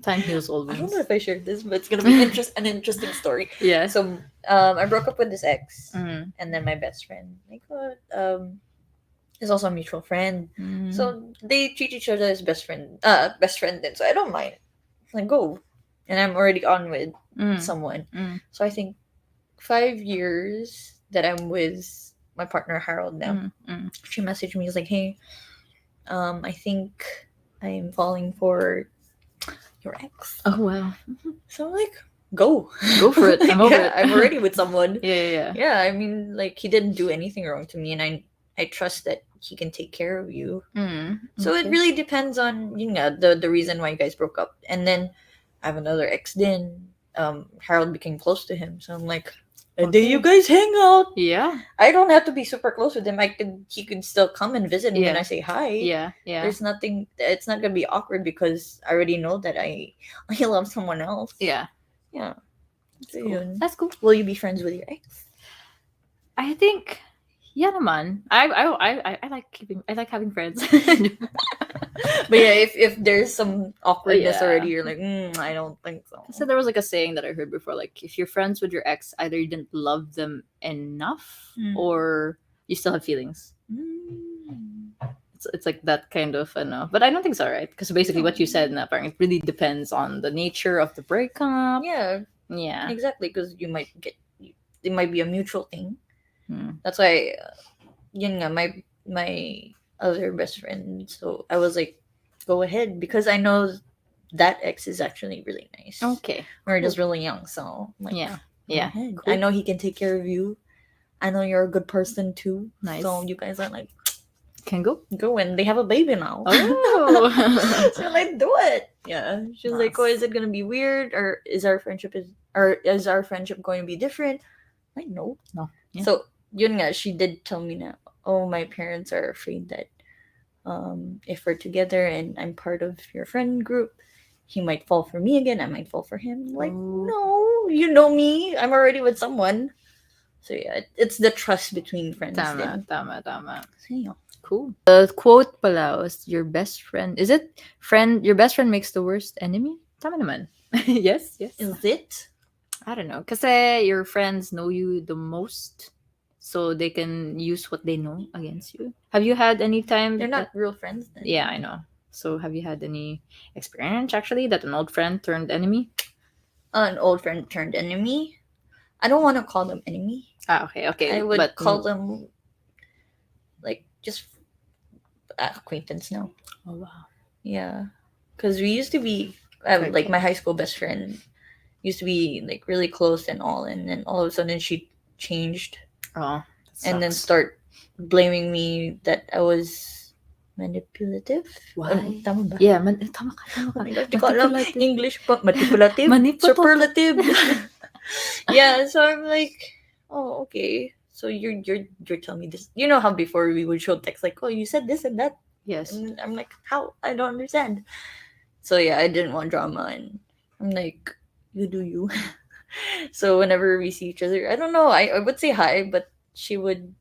Time heals all I don't wounds. know if I shared this, but it's gonna be an interesting story. Yeah. So, I broke up with this ex, Mm. and then my best friend, like, is also a mutual friend. Mm. So they treat each other as best friend. Then, so I don't mind. Like go, and I'm already on with Mm. someone. Mm. So I think 5 years that I'm with my partner Harold now. She messaged me. She's like, "Hey, I think I'm falling for your ex." Oh wow. So I'm like, "Go, Go for it. I'm over yeah, it. I'm already with someone. Yeah. Yeah, I mean, like he didn't do anything wrong to me, and I trust that he can take care of you. So it Okay. really depends on the reason why you guys broke up. And then I have another ex. Then Harold became close to him, so I'm like, and then you guys hang out. Yeah. I don't have to be super close with him. He could still come and visit me when Yeah. I say hi. Yeah. There's nothing. It's not gonna be awkward because I already know that I love someone else. Yeah. Yeah. So, Cool. yun. That's cool. Will you be friends with your ex? I think yeah naman. I like having friends. But yeah, if there's some awkwardness Yeah. already, you're like, I don't think so. So there was like a saying that I heard before, like if you're friends with your ex, either you didn't love them enough or you still have feelings. It's like that kind of no, but I don't think it's alright because basically what you said, na, parang it really depends on the nature of the breakup. Yeah, exactly, because you might get it might be a mutual thing. That's why, yun nga, my other best friend. So I was like, go ahead because I know that ex is actually really nice. Okay, We're just really young, so I'm like, yeah. Cool. Cool. I know he can take care of you. I know you're a good person too. Nice. So you guys are like, can go, and they have a baby now. Oh, so like, do it. Yeah, she's like, oh, is it gonna be weird, or is our friendship going to be different? Like, no. Yeah. So yun nga, she did tell me na, oh, my parents are afraid that if we're together and I'm part of your friend group, he might fall for me again. I might fall for him. Like, no, you know me. I'm already with someone. So yeah, it's the trust between friends. Tama. So, yeah. Cool. The quote pala was your best friend. Is it your best friend makes the worst enemy? Tama naman. Yes. Is it? I don't know. Kasi your friends know you the most, so they can use what they know against you. Have you had any time? They're not real friends then. Yeah, I know. So have you had any experience actually that an old friend turned enemy? An old friend turned enemy? I don't want to call them enemy. Okay. I would call them like just acquaintance now. Oh wow. Yeah, because we used to be like my high school best friend used to be like really close and all, and then all of a sudden she changed. Oh, and then start blaming me that I was manipulative. Why? Tama ba? Yeah, tama ka. Oh my gosh, di ko alam English pa. Manipulative? Superlative? Yeah, so I'm like, oh, okay. So you're telling me this. You know how before we would show text like, oh, you said this and that. Yes. And I'm like, how? I don't understand. So yeah, I didn't want drama, and I'm like, you do you. So whenever we see each other, I don't know. I would say hi, but she would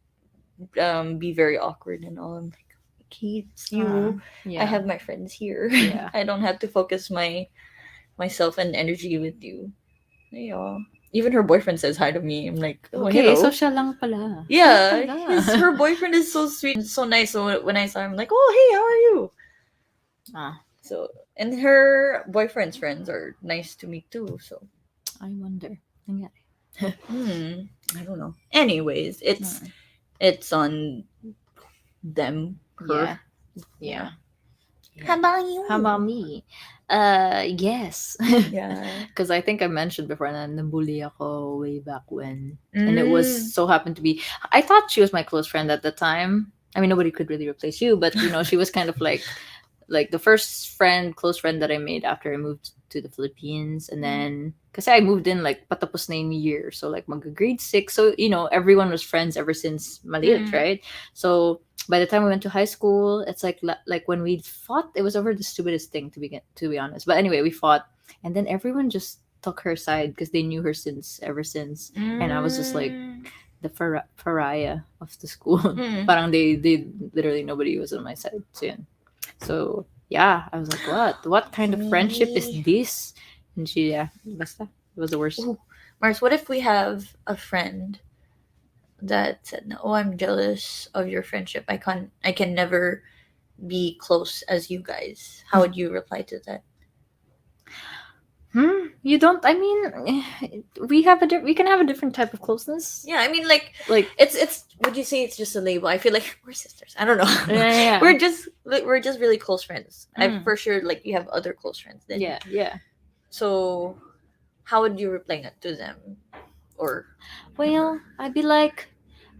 be very awkward and all. I'm like, okay, it's you. Yeah. I have my friends here. Yeah. I don't have to focus my myself and energy with you. Yeah. Even her boyfriend says hi to me. I'm like, oh, Okay, so hello. siya lang pala. Siya Yeah, pala. her boyfriend is so sweet and so nice. So when I saw him, I'm like, oh, hey, how are you? Ah, So, and her boyfriend's friends are nice to me too. So, I wonder. Nangyari. hmm, I don't know. Anyways, Hmm. it's on them, her. Yeah. Yeah. Yeah. How Yeah. about How about you? me? Yes. Yeah. Because I think I mentioned before na nabully ako way back when. And it was Mm. so happened to be, I thought she was my close friend at the time. I mean, nobody could really replace you, but she was kind of like the first friend, close friend that I made after I moved to the Philippines. And then, kasi I moved in like patapos na yung year. So like grade 6. So, everyone was friends ever since maliit, Mm. right? So by the time we went to high school, it's like when we fought, it was over the stupidest thing to be honest. But anyway, we fought, and then everyone just took her side because they knew her since ever since, and I was just like Mm. the pariah of the school. Mm. Parang they literally nobody was on my side. So, yun. So yeah, I was like, what kind of friendship is Me. this? And she, yeah, basta. It was the worst. Ooh. Mars, what if we have a friend that said, "No, I'm jealous of your friendship. I can never be close as you guys." How would you reply to that? You don't. I mean, we can have a different type of closeness. Yeah, I mean, like, Like, it's. Would you say it's just a label? I feel like we're sisters. I don't know. yeah, we're just really close friends. I mm, for sure like you have other close friends. Then yeah. so, how would you reply that to them? Or Well, I'd be like,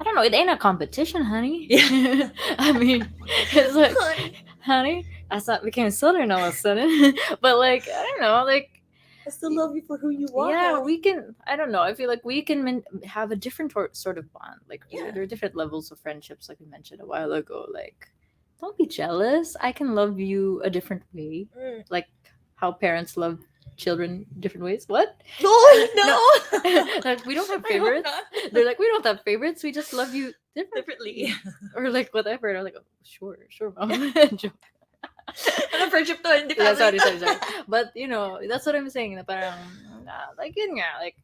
I don't know. It ain't a competition, honey. yeah, I mean, it's like, honey, honey, I thought became southern all of a sudden. But like, I don't know. Like, I still love you for who you are, yeah, honey. we can. I don't know. I feel like we can have a different sort of bond. Like, Yeah. there are different levels of friendships, like we mentioned a while ago. Like, don't be jealous. I can love you a different way, Mm. like how parents love children different ways. What? Oh No, no! like we don't have I hope favorites. not. They're like, we don't have favorites. We just love you Differently. differently, or like whatever. And I'm like, oh, sure, mom. Joke. Ano friendship to, hindi Yeah, family to. sorry. But that's what I'm saying. Na parang, like yun nga, like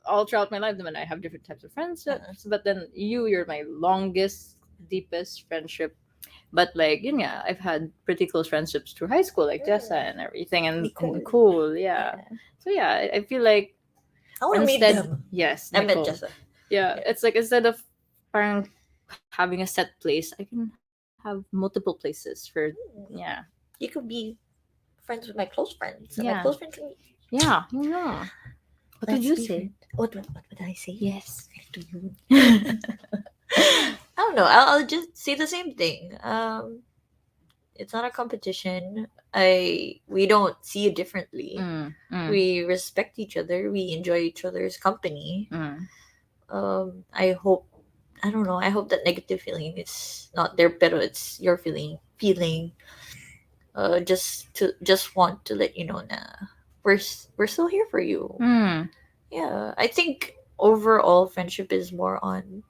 all throughout my life, naman I have different types of friendships. But then you're my longest, deepest friendship. But like yun nga, I've had pretty close friendships through high school, like Jessa and everything, and Nicole. Nicole, yeah. Yeah. So yeah, I feel like I want to meet instead, them. yes, I met Nicole, Jessa. yeah, Yeah. it's like instead of parang having a set place, I can have multiple places for, yeah, You could be friends with my close friends. And my yeah, close friends can yeah. What did That's you say? different. What did I say? Yes. To you. I don't know. I'll just say the same thing. It's not a competition. We don't see it differently. Mm. We respect each other. We enjoy each other's company. Mm. I hope I don't know. I hope that negative feeling is not there, but it's your feeling. Just want to let you know na we're still here for you. Mm. Yeah, I think overall friendship is more on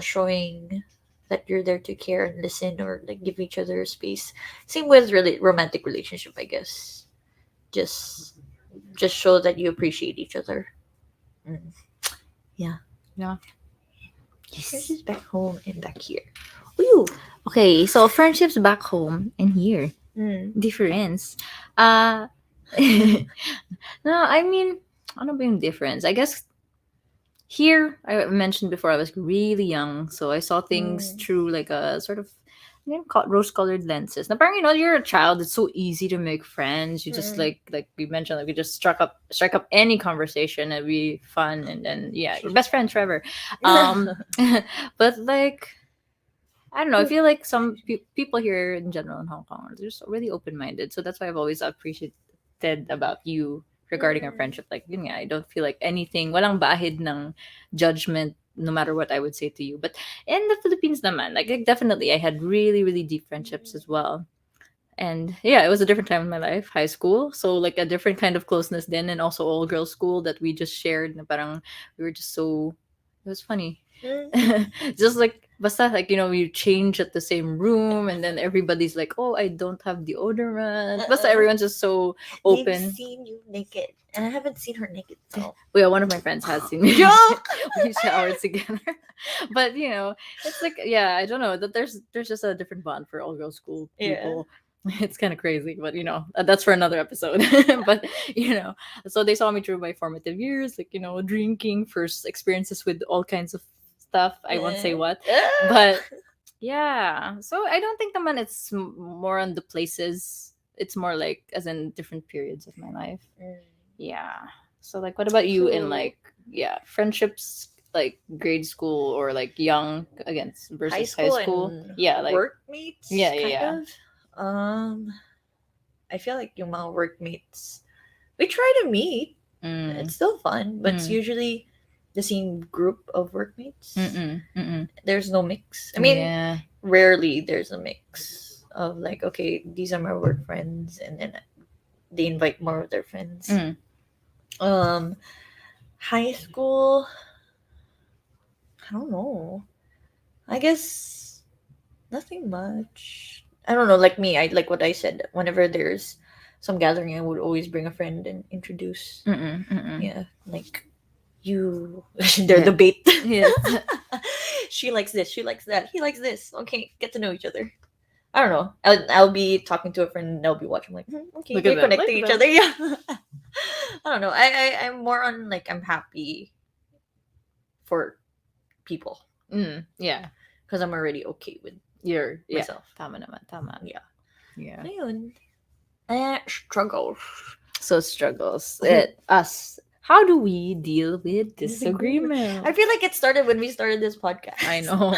showing that you're there to care and listen or like give each other space. Same with really romantic relationship, I guess. Just just show that you appreciate each other. Mm. Yeah. Yeah. This Yes. is back home and back here. Ooh. Okay, so friendships back home and here. Mm. Difference. Uh no, I mean, ano ba yung difference? I guess here, I mentioned before, I was really young, so I saw things Mm. through like a sort of rose-colored lenses. Now, apparently, you're a child. It's so easy to make friends. You just Mm. like we mentioned, like we just strike up any conversation and be fun, and then yeah, we're best friends forever. Um, but like I don't know. I feel like some people here in general in Hong Kong are just really open-minded. So that's why I've always appreciated about you regarding our Mm. friendship. Like, yun nga, I don't feel like anything, walang bahid ng judgment no matter what I would say to you. But in the Philippines naman, like definitely I had really, really deep friendships as well. And yeah, it was a different time in my life, high school. So like a different kind of closeness then, and also all girls school that we just shared. Na parang we were just so, it was funny. Mm. Just like basta like you change at the same room, and then everybody's like, oh, I don't have deodorant. Basta Uh-uh. everyone's just so They've open. seen you naked, and I haven't seen her naked. So Well, yeah, one of my friends has seen me. joke. We showered together. But it's like, yeah, I don't know that there's just a different bond for all girls school Yeah. people. It's kind of crazy, but that's for another episode. But you know so they saw me through my formative years, like drinking, first experiences with all kinds of stuff, I won't say what. But yeah, so I don't think naman it's more on the places. It's more like as in different periods of my life. Mm. Yeah. So like, what about you in So like, yeah, friendships, like grade school or like young against high versus high school school? and Yeah, like, workmates, yeah, yeah, kind yeah. of. Um, I feel like yung mga workmates, we try to meet. Mm, It's still fun, but it's mm, usually the same group of workmates. mm, mm, There's no mix. I mean, yeah. rarely there's a mix of like, okay, these are my work friends, and then they invite more of their friends. Mm, Um, high school, I don't know. I guess nothing much. I don't know. Like me, I like what I said. Whenever there's some gathering, I would always bring a friend and introduce. mm. Yeah, like you. They're Yeah. the bait. Yes. She likes this. She likes that. He likes this. Okay, get to know each other. I don't know. I'll be talking to a friend and they'll be watching. Like, okay, Look they're at that. connecting Like each that. other. Yeah. I don't know. I'm more on like I'm happy for people Yeah. because I'm already okay with Yeah. myself. Tama naman. Tama. Yeah. Yeah. Ayun. Struggles. So struggles. Us. How do we deal with Disagreement. disagreement? I feel like it started when we started this podcast. I know.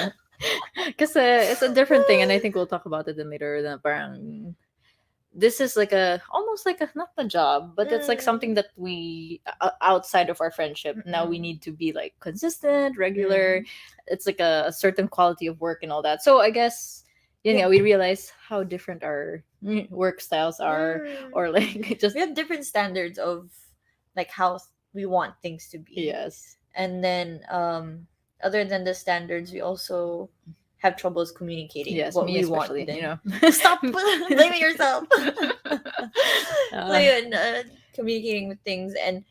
Because it's a different thing, and I think we'll talk about it in later. Na parang this is like a almost like a not a job, but it's like something that we outside of our friendship. Now we need to be like consistent, regular. It's like a certain quality of work and all that. So I guess Yeah. we realize how different our work styles are, or like just We have different standards of like how we want things to be. yes. And then other than the standards, we also have troubles communicating Yes, what me we want. especially. Then stop blaming yourself. So yun, communicating with things, and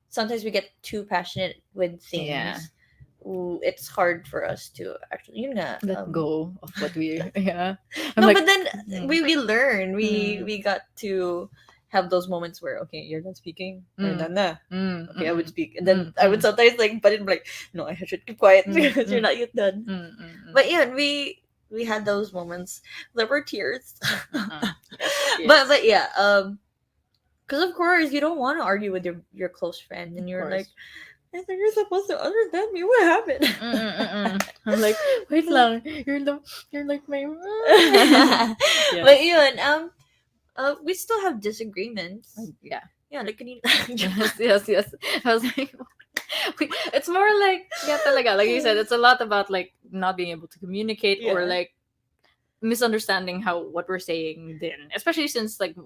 sometimes we get too passionate with things. Yeah. Ooh, it's hard for us to actually, yun nga, Let go of what we yeah. I'm no, like, but then mm, we learn. Mm. We got to have those moments where okay, you're not speaking, or Mm. done na. Okay, I would mm, speak, and then I would mm. sometimes like, but I'm like, no, I should keep quiet Mm, because you're mm. not yet done. Mm. But yeah, we had those moments. There were tears, Yes. but yeah, because of course you don't want to argue with your close friend, and you're like, I think you're supposed to understand me. What happened? I'm like, wait lang, you're like my Yes. But yun, we still have disagreements. Yeah. Yeah, like can you Yes. I was like, it's more like yeah, talaga. Like you said, it's a lot about like not being able to communicate or Yeah. like misunderstanding how what we're saying. Then, especially since like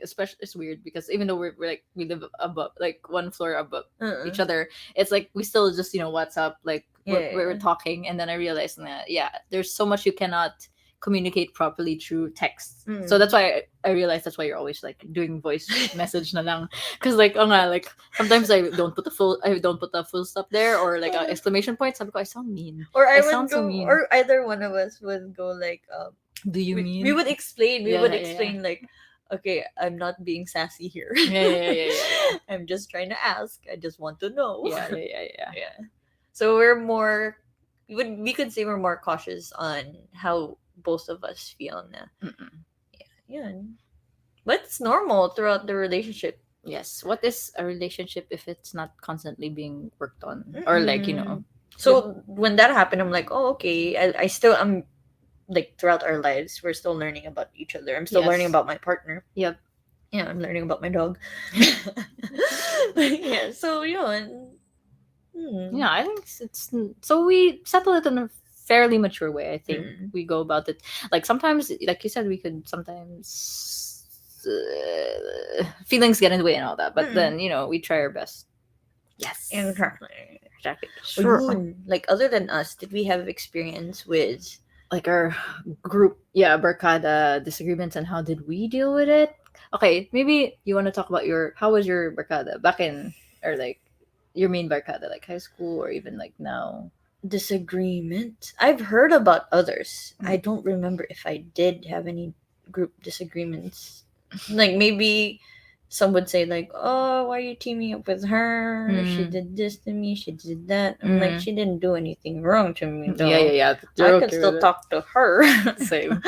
especially it's weird because even though we're like we live above like one floor above each other, it's like we still just WhatsApp like we're talking, and then I realized that yeah, there's so much you cannot communicate properly through text. So that's why I realized that's why you're always like doing voice message na lang, because like oh nga, like sometimes I don't put a full stop there or like an exclamation point. Sabi ko, I sound mean. Or I I would sound go, so mean. or either one of us would go like, Do you we, mean? we would explain. We Yeah, would yeah, explain like, okay, I'm not being sassy here. Yeah. I'm just trying to ask. I just want to know. Yeah. Yeah. So we're more. We could say we're more cautious on how both of us feel now. Yeah. But it's normal throughout the relationship. Yes. What is a relationship if it's not constantly being worked on? Or like, So when that happened, I'm like, oh, okay. I still I'm like throughout our lives, we're still learning about each other. I'm still learning Yes. about my partner. Yep. Yeah, I'm learning about my dog. Yeah. So Yeah, I think it's so we settle it in a fairly mature way. I think we go about it like sometimes, like you said, we could sometimes feelings get in the way and all that, but then we try our best Yes. Exactly. Exactly. Oh, Sure. yun. Like, other than us, did we have experience with... Like our group, yeah, barkada disagreements, and how did we deal with it? Okay, maybe you want to talk about your how was your barkada back in, or like your main barkada, like high school or even like now. disagreement? I've heard about others. I Mm. don't remember if I did have any group disagreements. Like, maybe some would say like, "Oh, why are you teaming up with her? She Mm. did this to me. She did that." I'm like, Mm. she didn't do anything wrong to me, Yeah, yeah, though. yeah. I You're can okay still with it. talk to her. Same.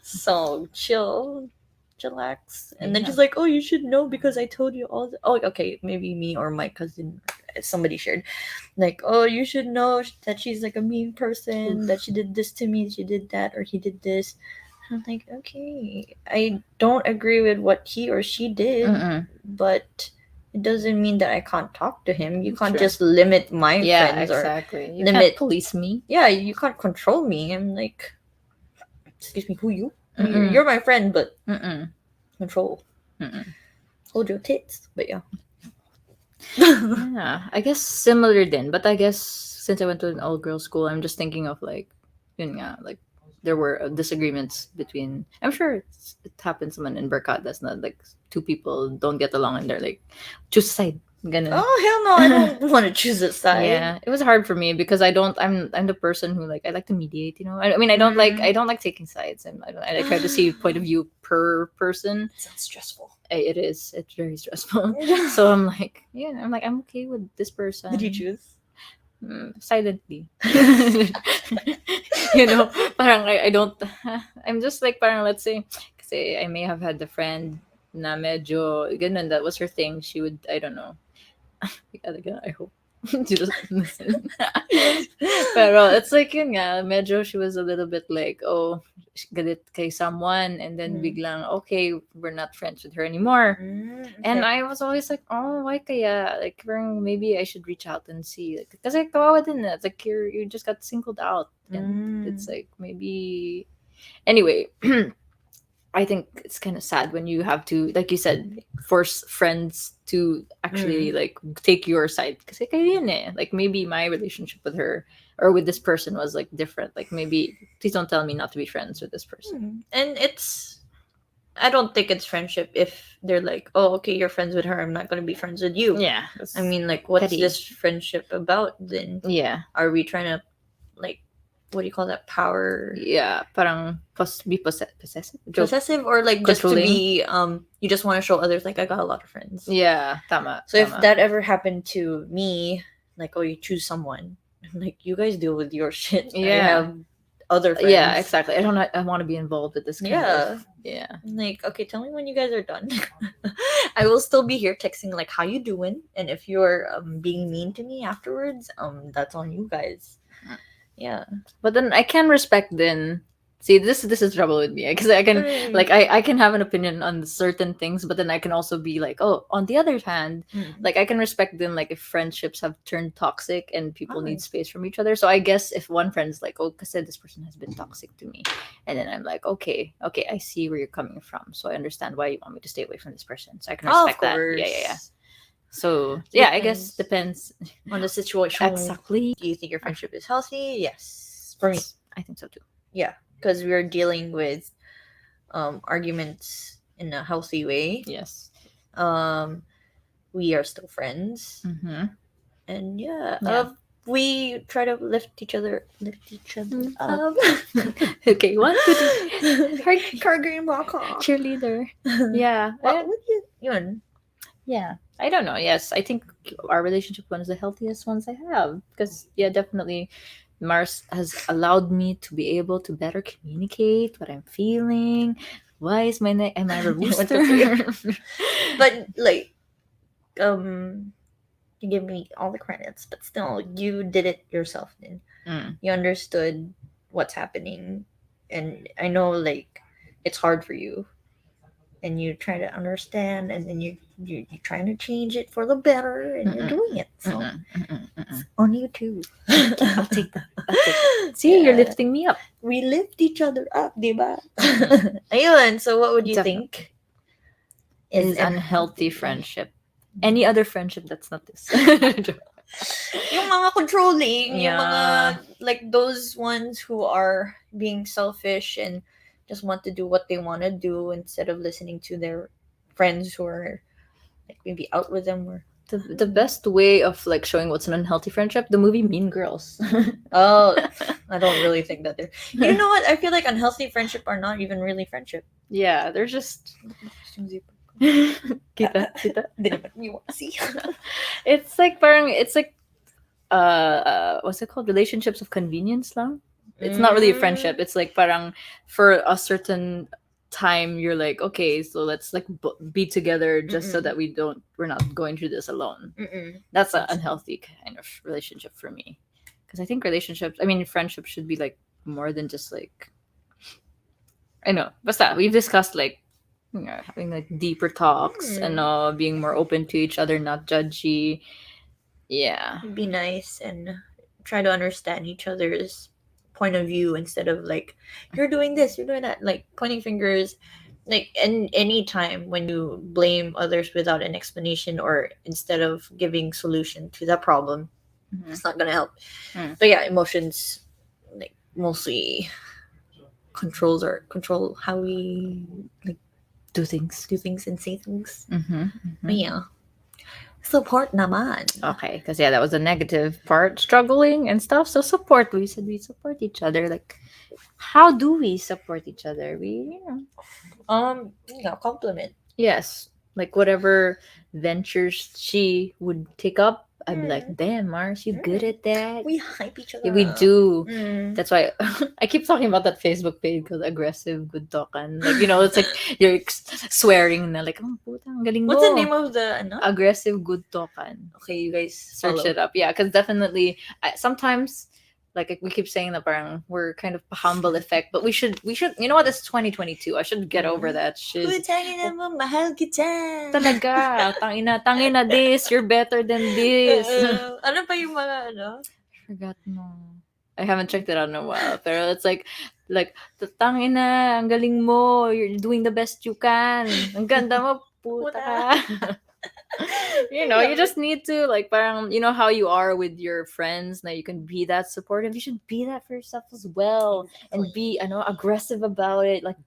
So chill, chillax. And then Yeah. she's like, "Oh, you should know because I told you all." Oh, okay, maybe me or my cousin. Somebody shared like, "Oh, you should know that she's like a mean person, that she did this to me, she did that, or he did this." I'm like, okay, I don't agree with what he or she did, Mm-mm. but it doesn't mean that I can't talk to him. You can't True. just limit my Yeah, friends or exactly. You limit. can't police me. Yeah, you can't control me. I'm like, excuse me, who you? I mean, Mm-mm. you're my friend, but Mm-mm. control, Mm-mm. hold your tits. But yeah. Yeah, I guess similar then. But I guess since I went to an all girls school, I'm just thinking of like, yun nga, like there were disagreements between. I'm sure it happens when in Barkadas not like two people don't get along and they're like choose a side. Ganun. Oh hell no! I don't want to choose a side. Yeah, it was hard for me because I don't. I'm the person who like I like to mediate. You know, I mean I don't like taking sides. I like try to see point of view per person. Sounds stressful. It is. It's very stressful. So I'm like, yeah, I'm okay with this person. Did you choose? Silently. Parang I don't, I'm just like, parang let's say, kasi I may have had a friend na medyo, ganun, that was her thing. She would, I don't know. I hope. She doesn't listen. Pero it's like yun nga, medyo she was a little bit like, oh, galit kay someone, and then biglang, okay, we're not friends with her anymore. And I was always like, oh, why kaya? Like, parang maybe I should reach out and see. Like, kasi kawawa din na. It's like you just got singled out. And it's like, maybe... Anyway, I think it's kind of sad when you have to, like you said, force friends to actually like take your side. Kasi kayo yun eh. Like maybe my relationship with her or with this person was like different. Like maybe please don't tell me not to be friends with this person. And I don't think it's friendship if they're like, "Oh, okay, you're friends with her. I'm not gonna be friends with you." Yeah. I mean, like, what's petty. this friendship about then? Yeah. Are we trying to, like, what do you call that? Power? Yeah, parang be possessive? Possessive, or like just to Controlling? be you just want to show others like I got a lot of friends. Yeah, tama. So if that ever happened to me, like, oh, you choose someone, I'm like, you guys deal with your shit. Yeah. I have other friends. Yeah, exactly. I want to be involved with this kind of... Yeah. I'm like, okay, tell me when you guys are done. I will still be here texting like, how you doing? And if you're being mean to me afterwards, that's on you guys. Yeah. But then I can respect then. See, this is trouble with me because I can like I can have an opinion on certain things, but then I can also be like, oh, on the other hand, like I can respect them like if friendships have turned toxic and people need space from each other. So I guess if one friend's like, oh, because this person has been toxic to me, and then I'm like, okay, I see where you're coming from, so I understand why you want me to stay away from this person. So I can respect that. Yeah. So yeah, I guess depends on the situation. Exactly. Do you think your friendship is healthy? Yes, for me, I think so too. Yeah, because we're dealing with arguments in a healthy way. Yes. We are still friends, and yeah. We try to lift each other up. Okay, 1, 2, 3. Car game walk cheerleader. Yeah. What would you? Yeah. I don't know. Yes, I think our relationship one is the healthiest ones I have because definitely Mars has allowed me to be able to better communicate what I'm feeling. Why is my neck? Am I a rooster? But like, you give me all the credits, but still, you did it yourself. Then you understood what's happening, and I know like it's hard for you, and you try to understand, and then you're trying to change it for the better, and you're doing it. So it's on you too. I'll take that. See, you're lifting me up. We lift each other up, diba? Ayun, so what would you think is unhealthy friendship? Any other friendship that's not this. Yung mga controlling, yung mga Yeah. like those ones who are being selfish and just want to do what they want to do instead of listening to their friends who are like maybe out with them or The best way of like showing what's an unhealthy friendship, the movie Mean Girls. oh, I don't really think that they're. You know what? I feel like unhealthy friendship are not even really friendship. Yeah, they're just kita. Di naman you want to see. It's like parang it's like what's it called? Relationships of convenience lang. It's not really a friendship. It's like parang for a certain time you're like, okay, so let's like be together just so that we're not going through this alone. That's an unhealthy kind of relationship for me. Because I think friendship should be like more than just like, I know, basta we've discussed like, having like deeper talks and being more open to each other, not judgy. Yeah. Be nice and try to understand each other's point of view instead of like you're doing this, you're doing that, like pointing fingers. Like any time when you blame others without an explanation or instead of giving solution to that problem, it's not gonna help. But yeah, emotions like mostly control how we like Do things. and say things. Mm-hmm. But yeah, support naman. Okay, because yeah, that was the negative part, struggling and stuff. So support. We said we support each other. Like, how do we support each other? Compliment. Yes, like whatever ventures she would take up, I'd be like, damn, Mars, you good at that. We hype each other. Yeah, we up. do. Mm. That's why I keep talking about that Facebook page called Aggressive Good Talkan. Like, it's like you're swearing na like, oh, puta, ang galing mo. What's the name of the Aggressive Good Talkan. Okay, you guys Search it up. Yeah, because definitely sometimes like we keep saying that parang we're kind of humble effect, but we should you know what, it's 2022. I should get over that shit. Putangina mo, mahal kita. Talaga, tangina this, you're better than this. Ano pa yung mga ano? Forgot mo. I haven't checked it out in a while, pero it's like tangina, ang galing mo, you're doing the best you can. Ang ganda mo, puta ka. You just need to like parang how you are with your friends, now you can be that supportive. You should be that for yourself as well, and be aggressive about it. Like,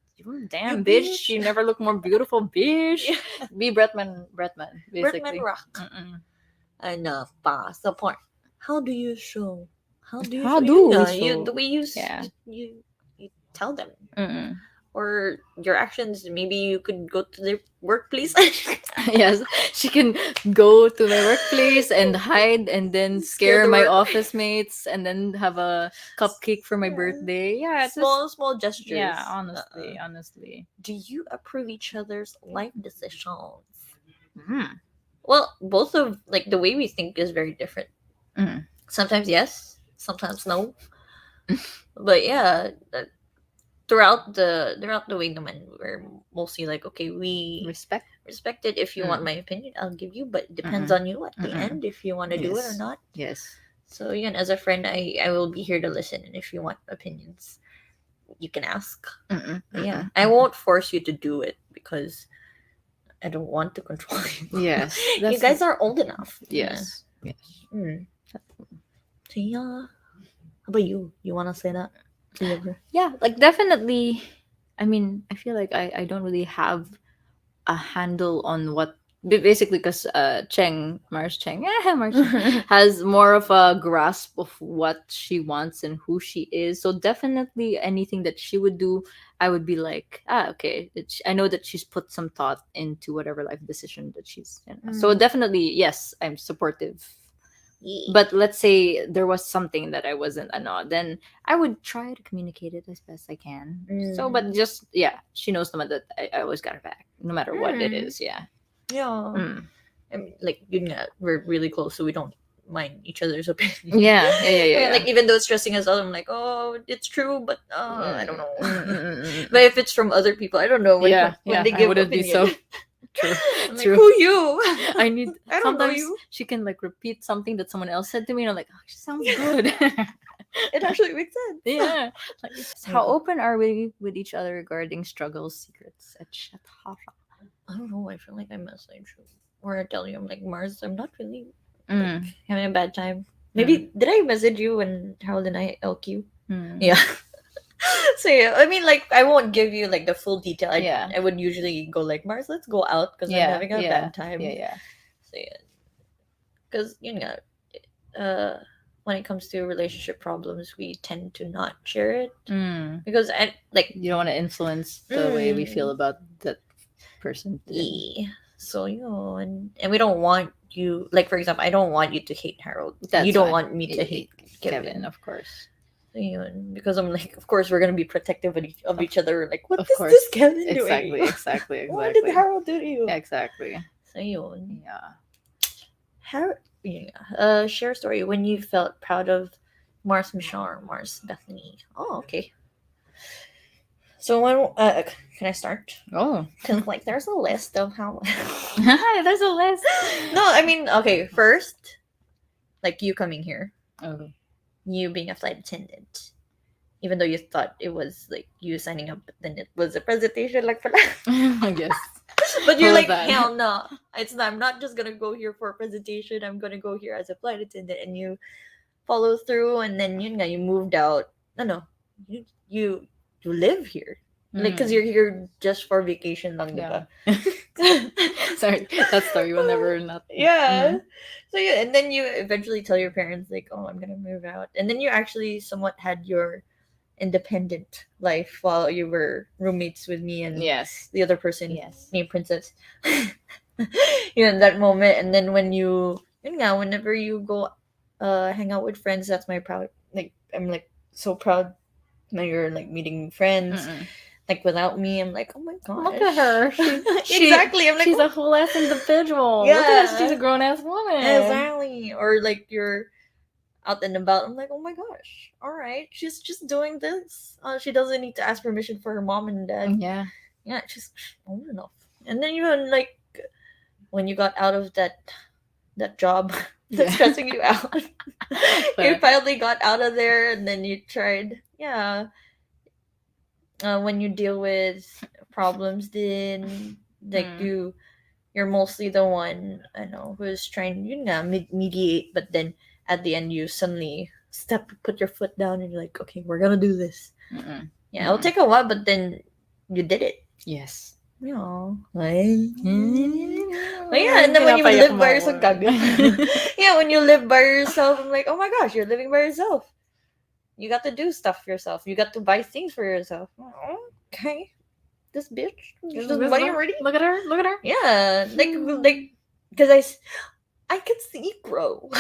damn bitch, you never look more beautiful, bitch. Be Bretman basically. Bretman rock. Enough pa support. How do you show? The way you tell them. Or your actions, maybe you could go to their workplace. Yes, she can go to my workplace and hide and then scare my office mates and then have a cupcake for my birthday. Yeah, small gestures. Yeah, honestly. Do you approve each other's life decisions? Well, both of like the way we think is very different. Sometimes yes, sometimes no. But yeah, throughout the way naman, we're mostly like, okay, we respect it. If you want my opinion, I'll give you, but it depends on you at the end if you want to do it or not. Yes. So again, as a friend, I will be here to listen, and if you want opinions, you can ask. Yeah, I won't force you to do it because I don't want to control you. Yes, you guys are old enough. Yes. So yeah, how about you? You want to say that? Yeah, like definitely. I mean, I feel like I don't really have a handle on what basically, because Mars Cheng has more of a grasp of what she wants and who she is. So definitely anything that she would do, I would be like, okay, I know that she's put some thought into whatever life decision that she's in. So definitely, yes, I'm supportive. But let's say there was something that I wasn't then I would try to communicate it as best I can. So, but just she knows that I always got her back, no matter what it is. Yeah. I mean, like we're really close, so we don't mind each other's opinion. Yeah. Like even though it's stressing us out, I'm like, oh, it's true, but I don't know. But if it's from other people, I don't know. When they give would it be so? True. I'm like, who you? I don't know you. She can like repeat something that someone else said to me, and I'm like, oh, she sounds good. It actually makes sense. Yeah. Like, how open are we with each other regarding struggles, secrets, etc.? I don't know. I feel like I message or I tell you I'm like, Mars, I'm not really like Mm. having a bad time. Maybe did I message you when Harold and I LQ? Mm. Yeah. So yeah, I mean, like, I won't give you like the full detail. Yeah. I would usually go like, Mars, let's go out because I'm Yeah. having a Yeah. bad time. Yeah. So yeah, because uh, when it comes to relationship problems, we tend to not share it Mm. because I like You don't want to influence the way we feel about that person. yeah. So and we don't want you, like, for example, I don't want you to hate Harold. That's You don't why. want me to hate Kevin, Kevin. of course. So, because I'm like, of course we're gonna be protective of each other. Like, what Of is course. this Kevin Exactly. doing? Exactly. What did Exactly. Harold do to you? Exactly. So yun. Yeah. Share a story when you felt proud of Mars Michar, Mars Bethany. Oh, okay. So when can I start? Oh. Cause like there's a list of how. There's a list. No, I mean, okay. First, like, you coming here, Oh. you being a flight attendant, even though you thought it was like you signing up, but then it was a presentation, like, I guess. But you're What was like, that? hell no, it's not. I'm not just gonna go here for a presentation. I'm gonna go here as a flight attendant, and you follow through, and then you moved out. No, you live here, like, because you're here just for vacation, lang, Yeah. diba? Sorry, that story will never not. Yeah. So yeah, and then you eventually tell your parents like, "Oh, I'm gonna move out," and then you actually somewhat had your independent life while you were roommates with me and Yes. the other person, Yes. named Princess. In that moment, and then when whenever you go, hang out with friends, that's my proud. Like, I'm like so proud when you're like meeting friends. Mm-mm. Like, without me, I'm like, oh my god, Look at her. Exactly. I'm like, she's a whole ass individual. Yeah. Look at her. She's a grown ass woman. exactly. Or like you're out and about. I'm like, oh my gosh, all right, she's just doing this. She doesn't need to ask permission for her mom and dad. Yeah. Yeah, she's old enough. And then like when you got out of that job that's Yeah. stressing you out, you finally got out of there, and then you tried. Yeah. When you deal with problems, then like you're mostly the one, I know, who's trying, mediate, but then at the end you suddenly put your foot down, and you're like, okay, we're gonna do this. Mm-mm. Yeah, it'll take a while, but then you did it. Yes. Yeah. But yeah, and then when you live by yourself, yeah, when you live by yourself, I'm like, oh my gosh, you're living by yourself. You got to do stuff for yourself. You got to buy things for yourself. Okay. This bitch. There's this money already. Look at her. Look at her. Yeah. Like, because I can see grow.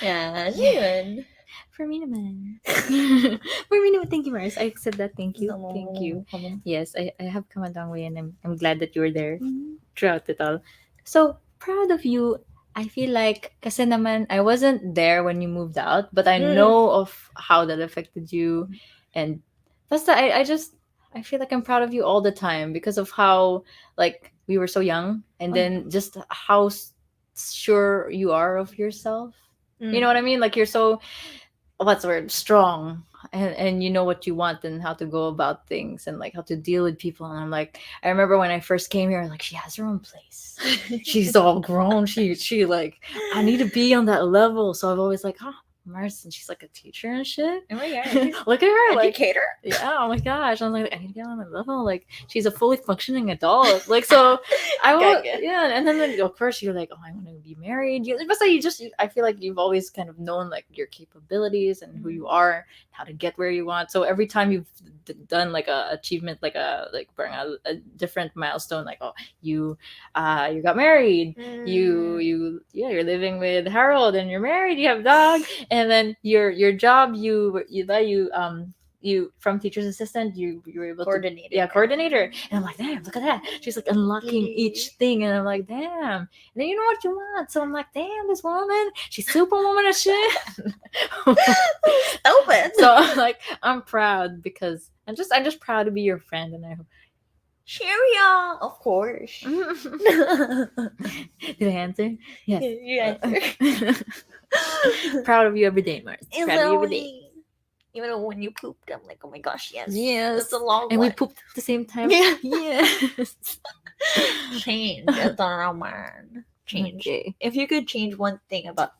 Yeah. Yun. For me naman. For me naman. Thank you, Mars. I accept that. Thank you. No, Thank you. come on. Yes, I have come a long way, and I'm glad that you were there throughout it all. So, proud of you. I feel like, kasi naman, I wasn't there when you moved out, but I know of how that affected you. And basta, I feel like I'm proud of you all the time because of how, like, we were so young, and then just how sure you are of yourself. You know what I mean? Like, you're so, what's the word, strong, and you know what you want and how to go about things and like how to deal with people. And I'm like, I remember when I first came here, like, she has her own place. She's all grown. She like, I need to be on that level. So I've always like, Mars, and she's like a teacher and shit. Oh my god. Look at her, like, Educator. yeah, oh my gosh. I'm like, I need to get on that level. Like, she's a fully functioning adult. Like, so I will, yeah. And then of course you're like, oh, I want to be married. I feel like you've always kind of known like your capabilities and who you are, how to get where you want. So every time you've done like a achievement, like a different milestone, like, oh, you got married, you're living with Harold, and you're married, you have a dog, and then your job, you from teacher's assistant, you were able Coordinator. to coordinator. And I'm like, damn, look at that, she's like unlocking each thing, and I'm like, damn. And then you know what you want, so I'm like, damn, this woman, she's superwoman and shit. Open. So I'm like, I'm proud because I'm just proud to be your friend, and I hope. Cheerio, of course. Did I answer? Yes. You answered. Proud of you every day, Mars. Proud of you every day. Even when you pooped, I'm like, oh my gosh, yes. Yes. It's a long and one. we pooped at the same time. Yeah. Yes. Change. Ito naman. Change. Okay. If you could change one thing about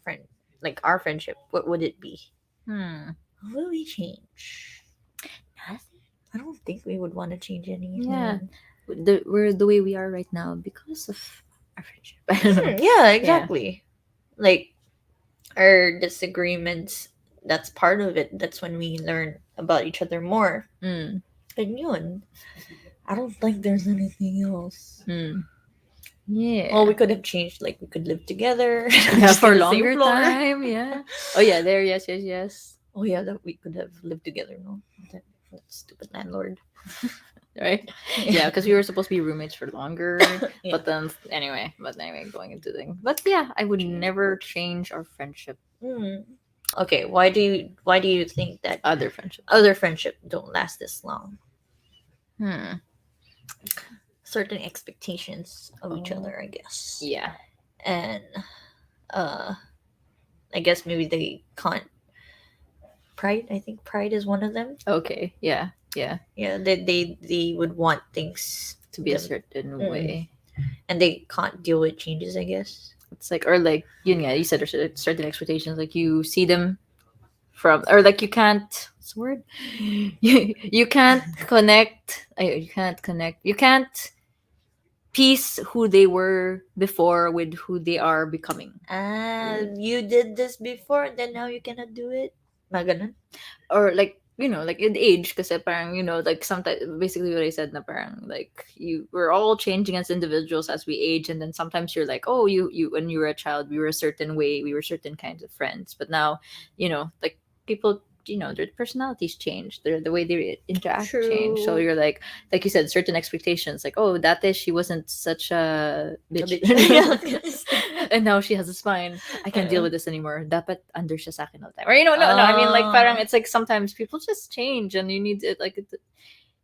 like our friendship, what would it be? Hmm. What would we change? I don't think we would want to change anything. Yeah. We're the way we are right now because of our friendship. I don't know. Yeah, Yeah. exactly. Like our disagreements, that's part of it. That's when we learn about each other more. Mm. And yun, I don't think there's anything else. Mm. Well, Yeah. we could have changed, like we could live together. Yeah, Just for in the same longer floor. time. Yeah. Oh yeah, there. Yes, yes, yes. Oh yeah, that we could have lived together. No, that stupid landlord. Right. Yeah, because we were supposed to be roommates for longer. Yeah. But then anyway, going into things. But yeah, I would never change our friendship. Hmm. Okay, why do you think that Other friendship. other friendship don't last this long? Hmm. Certain expectations of each Oh. other, I guess. Yeah. And uh I guess maybe they can't pride. I think pride is one of them. Okay. Yeah. Yeah. Yeah, they would want things To be a them- certain Mm. way. and they can't deal with changes, I guess. It's like, or like, yeah, you said there's certain expectations. Like you see them from, or like you can't, what's the word? You can't connect. You can't piece who they were before with who they are becoming. You did this before, then now you cannot do it. Mga ganun? Or like, like in age, kasi parang, like sometimes, basically what I said na parang, like, we're all changing as individuals as we age, and then sometimes you're like, oh, you when you were a child, we were a certain way, we were certain kinds of friends, but now, like, people, their personalities change, the way they interact change, so True. you're like you said, certain expectations, like, oh, that day she wasn't such a bitch, Yeah. and now she has a spine. I can't deal with this anymore. Dapat under siya sa akin all the time. Or no. I mean, like, parang it's like sometimes people just change, and you need it, like,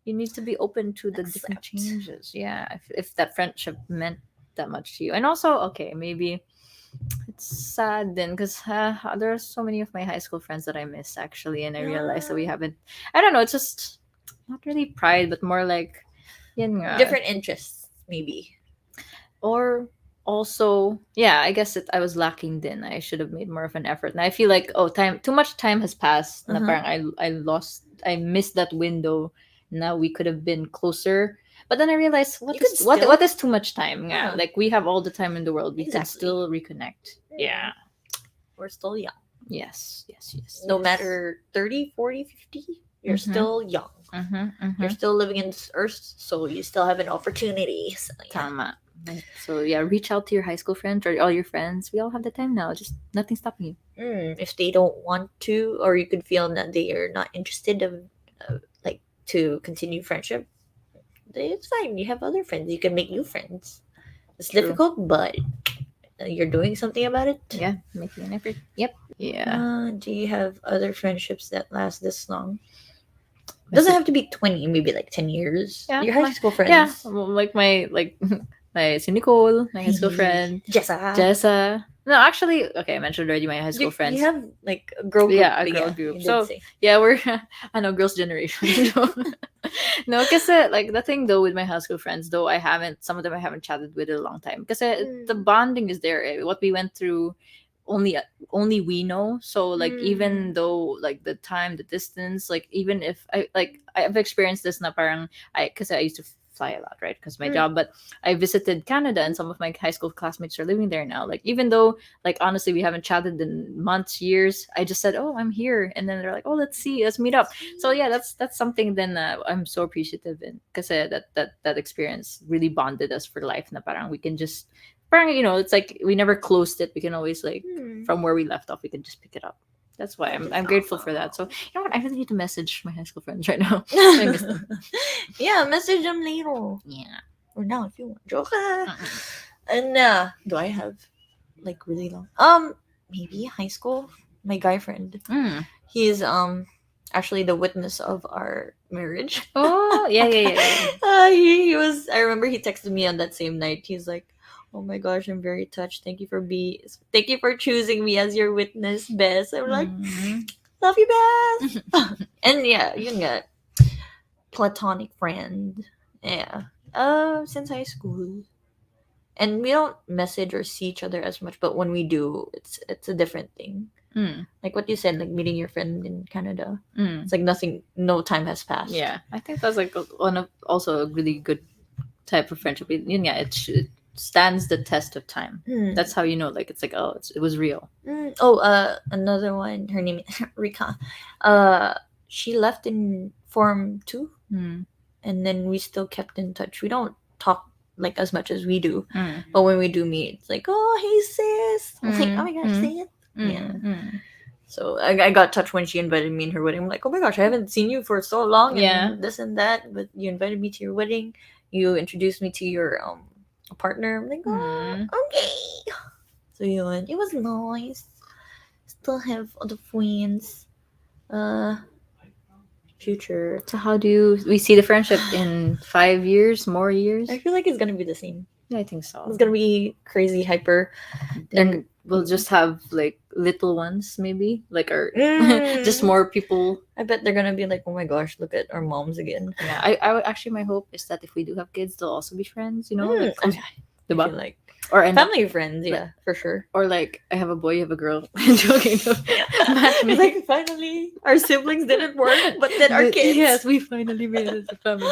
you need to be open to the different Accept. changes. Yeah, if that friendship meant that much to you, and also, okay, maybe it's sad then, because there are so many of my high school friends that I miss, actually, and I realized that we haven't. I don't know. It's just not really pride, but more like, yun nga. Different interests, maybe. Or also, yeah, I guess I was lacking then. I should have made more of an effort, and I feel like, oh, too much time has passed, na Uh-huh. parang I missed that window. Now we could have been closer, but then I realized, You could what still- what is too much time? Yeah, Uh-huh. like, we have all the time in the world. We can Exactly. still reconnect. Yeah. We're still young. Yes. No matter 30, 40, 50, you're Mhm. still young. You're still living in this earth, so you still have an opportunity. So, yeah. Tama. Right. So yeah, reach out to your high school friends or all your friends. We all have the time now. Just nothing stopping you. If they don't want to, or you could feel that they are not interested of like to continue friendship, it's fine. You have other friends. You can make new friends. It's True. difficult, but you're doing something about it. Yeah, making an effort. Yep. Yeah. Do you have other friendships that last this long? Doesn't have to be 20, maybe like 10 years. Yeah, Your high my- school friends. Yeah, well, like my si Nicole, my high school friend, Jessa. No, actually, okay, I mentioned already my high school friends. You have like a girl group. Yeah, a girl group. you did So, say. yeah, we're I know, girls' generation. No, kasi like the thing though with my high school friends, though some of them I haven't chatted with in a long time. Kasi the bonding is there. What we went through, only we know. So like, even though like the time, the distance, like, even if I've experienced this na parang because I used to fly a lot, right? Because my job, but I visited Canada, and some of my high school classmates are living there now. Like, even though, like, honestly, we haven't chatted in months, years, I just said, oh, I'm here, and then they're like, oh, let's meet up. So yeah, that's something then I'm so appreciative in, because that experience really bonded us for life. Na parang we can just parang, it's like we never closed it. We can always, like, from where we left off, we can just pick it up. That's why I'm grateful for that. So, you know what? I really need to message my high school friends right now. I miss them. Yeah, message them later. Yeah. Or now if you want. Joke. And do I have like really long? Maybe high school. My guy friend. He's actually the witness of our marriage. Oh, yeah. He was. I remember he texted me on that same night. He's like, "Oh my gosh, I'm very touched. Thank you for choosing me as your witness, Bess." I'm like, "Love you, Bess." And yeah, yun nga, platonic friend. Yeah, Since high school. And we don't message or see each other as much, but when we do, it's a different thing. Mm. Like what you said, like meeting your friend in Canada. Mm. It's like nothing, no time has passed. Yeah, I think that's like one of also a really good type of friendship. Yeah, it stands the test of time. That's how you know, like it's like it was real. Oh, another one. Her name is Rika. She left in Form 2, and then we still kept in touch. We don't talk like as much as we do, but when we do meet, it's like, oh, hey sis. I'm like, oh my gosh, sis. Yeah. So I got touched when she invited me in her wedding. I'm like, oh my gosh, I haven't seen you for so long, and this and that. But you invited me to your wedding. You introduced me to your partner. I'm like, oh, okay. So yun, it was nice. Still have other friends. Future. So how do we see the friendship in 5 years, more years? I feel like it's gonna be the same. Yeah, I think so. It's gonna be crazy hyper. And we'll just have like little ones, maybe like our just more people. I bet they're gonna be like, oh my gosh, look at our moms again. Yeah, I actually my hope is that if we do have kids, they'll also be friends. You know, like, I feel like or family friends, yeah, for sure. Or like I have a boy, you have a girl. Joking. It's like finally our siblings didn't work, but then our kids. Yes, we finally made it as a family.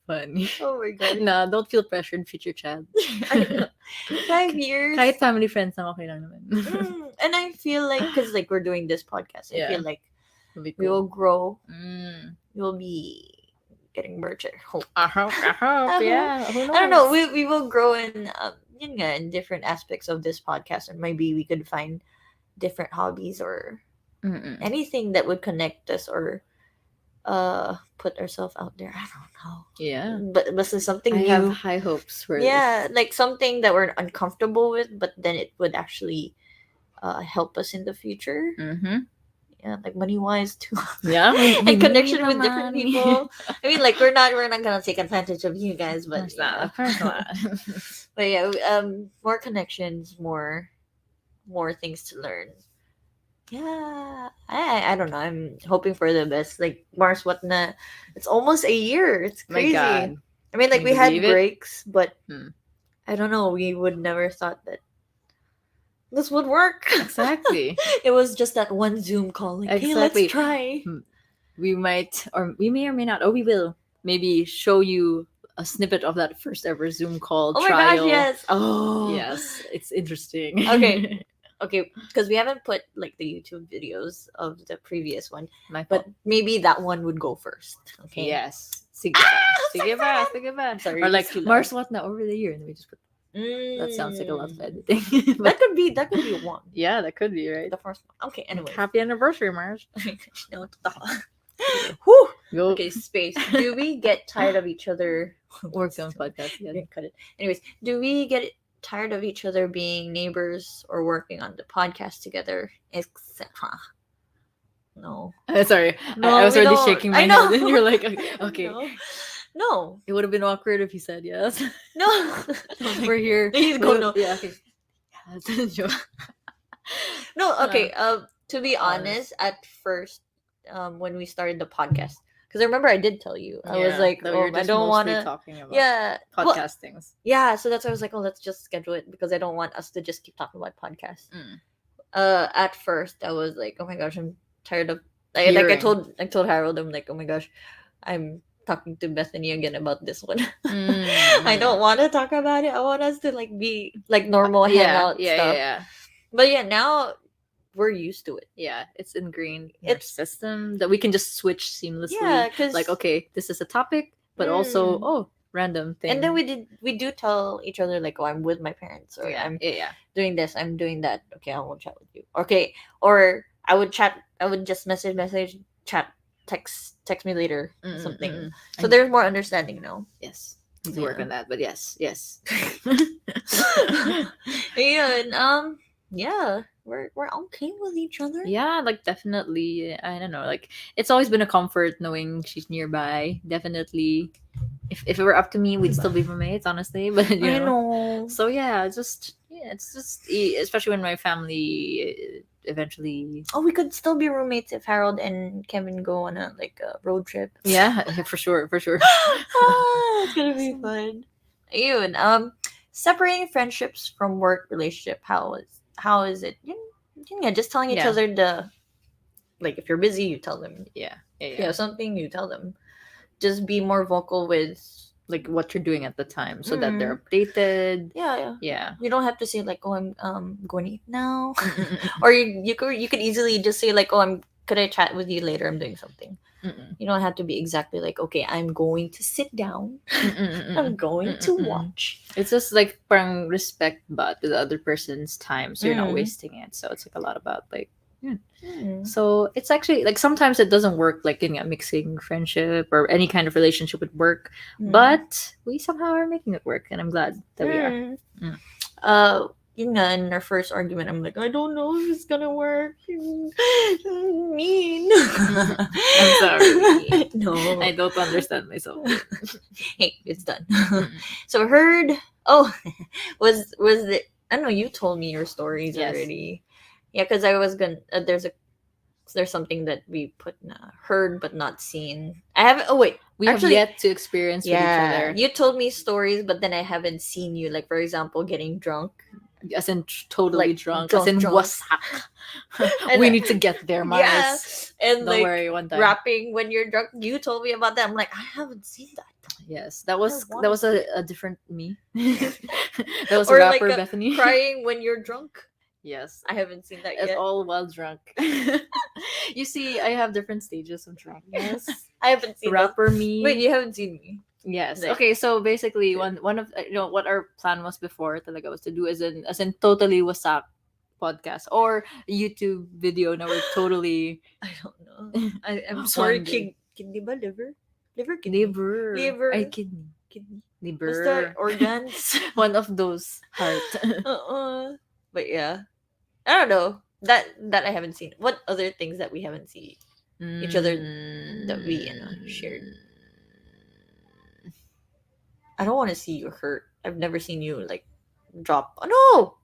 Funny. Oh my god. Nah, don't feel pressured, future child. 5 years. Kahit family friends lang, okay lang naman. And I feel like, because like we're doing this podcast, I feel like cool. we will grow. We will be getting merch. I hope. Yeah. I don't know. We will grow in different aspects of this podcast, and maybe we could find different hobbies or anything that would connect us or put ourselves out there. I don't know. Yeah. But this is something I new. have high hopes for this. Like something that we're uncomfortable with, but then it would actually help us in the future. Yeah, like money wise too. Yeah, and connection with different people. I mean, like we're not gonna take advantage of you guys, but of course not. But yeah, more connections, more things to learn. Yeah, I don't know. I'm hoping for the best. Like Mars, what na? It's almost a year. It's crazy. My God. I mean, like we had breaks, but Hmm. I don't know. We would never thought that this would work. Exactly. It was just that one Zoom call. Like, hey, let's try. We might, or we may or may not. Oh, we will maybe show you a snippet of that first ever Zoom call Oh trial. my gosh, yes. Oh. Yes, it's interesting. Okay. Okay, because we haven't put like the YouTube videos of the previous one, but maybe that one would go first. Okay. Yes. Sige ba. Sorry. Or like Mars, what na over the year, and we just put. That sounds like a lot of editing. that could be one. Yeah, that could be right. The first one. Okay. Anyway. Happy anniversary, Mars. Whew. Go. Okay, space. Do we get tired of each other? Works on podcast. Yeah. Cut it. Anyways, do we get tired of each other being neighbors or working on the podcast together, etc.? No. Sorry. No, I was already shaking my head, and you're like, okay. No. It would have been awkward if he said yes. No. We're here. He's going no. Yeah. Okay. No. Okay. To be honest, at first, when we started the podcast, because I remember I did tell you, I was like, I don't want to talking about podcast things. Yeah, so that's why I was like, let's just schedule it because I don't want us to just keep talking about podcasts. At first, I was like, oh my gosh, I'm tired of like I told Harold, I'm like, oh my gosh, I'm talking to Bethany again about this one. I don't want to talk about it. I want us to like be like normal hangout stuff. Yeah. But yeah, now we're used to it. Yeah, it's ingrained in our system that we can just switch seamlessly. Yeah, because like, okay, this is a topic, but also random thing. And then we do tell each other like, oh, I'm with my parents, or I'm doing this, I'm doing that. Okay, I won't chat with you. Okay, or I would just message, chat, text me later, something. So there's more understanding now. Yes. Need to work on that, but yes. Yeah, we're okay with each other. Yeah, like definitely. I don't know. Like it's always been a comfort knowing she's nearby. Definitely, if it were up to me, we'd still be roommates, honestly. But you know. So yeah, it's just especially when my family eventually. Oh, we could still be roommates if Harold and Kevin go on a road trip. Yeah, for sure. It's gonna be Ayun, separating friendships from work relationship. How is it? Yeah, just telling each Yeah. other like if you're busy, you tell them. Yeah. Yeah. If you Yeah. have something, you tell them. Just be more vocal with. Like what you're doing at the time, so that they're Mm, updated. yeah, yeah. Yeah. You don't have to say like, "Oh, I'm going to eat now," Mm-mm-mm-mm. or you could easily just say like, "Oh, could I chat with you later? I'm doing something." Mm-mm. You don't have to be exactly like, "Okay, I'm going to sit down. I'm Mm-mm-mm-mm. going to Mm-mm-mm. watch." It's just like parang respect but to the other person's time, so you're not Mm. wasting it. So it's like a lot about like, yeah. Mm. So it's actually like sometimes it doesn't work like in mixing friendship or any kind of relationship with work, Mm. but we somehow are making it work, and I'm glad that we are. Mm. Mm. Yun nga, in our first argument, I'm like, I don't know if it's gonna work. Mean. I'm sorry. No. I don't understand myself. Hey, it's done. Mm-mm. So heard. Oh, was the I don't know. You told me your stories Yes. already. Yeah, because I was gonna. There's something that we put heard but not seen. I haven't. Oh wait, We actually, have yet to experience with each yeah. other. You told me stories, but then I haven't seen you. Like for example, getting drunk, As in totally like drunk, as in drunk. wasak. And We need to get there, yeah, Mars. and Don't like worry, one time. rapping when you're drunk. You told me about that. I'm like, I haven't seen that. Yes, that I was wanna see it. a different me. That was a Or like rapper, Bethany. crying when you're drunk. Yes, I haven't seen that it's yet. all while drunk. You see, I have different stages of drunkenness. I haven't seen those. Rapper me. Wait, you haven't seen me. Yes. Like- Okay. So basically, one of what our plan was before talaga was to do as in totally wasak podcast or YouTube video. Now we're totally I don't know. I'm sorry, One day. kidney ba liver kidney liver. Ay, kidney. kidney. Liver. Basta organs. One of those heart. But yeah, I don't know that I haven't seen. What other things that we haven't seen each other that we shared? I don't want to see you hurt. I've never seen you like drop. Oh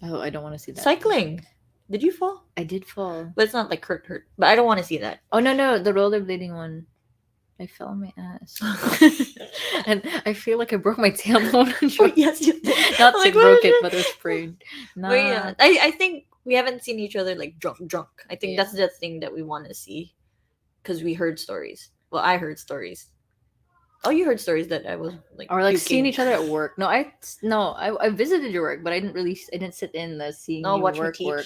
Oh, I don't want to see no, that. cycling. Did you fall? I did fall. But it's not like hurt. But I don't want to see that. Oh no, the rollerblading one. I fell on my ass. And I feel like I broke my tailbone. Oh, yes, you did. Not I'm like like, what broke is it, it? but it was sprained. But yeah, I think we haven't seen each other like drunk. I think Yeah. that's the thing that we want to see, because we heard stories. Well, I heard stories. Oh, you heard stories that I was like Or like puking. seeing each other at work. No, I visited your work, but I didn't sit in the seeing No, you watch me work. teach. Or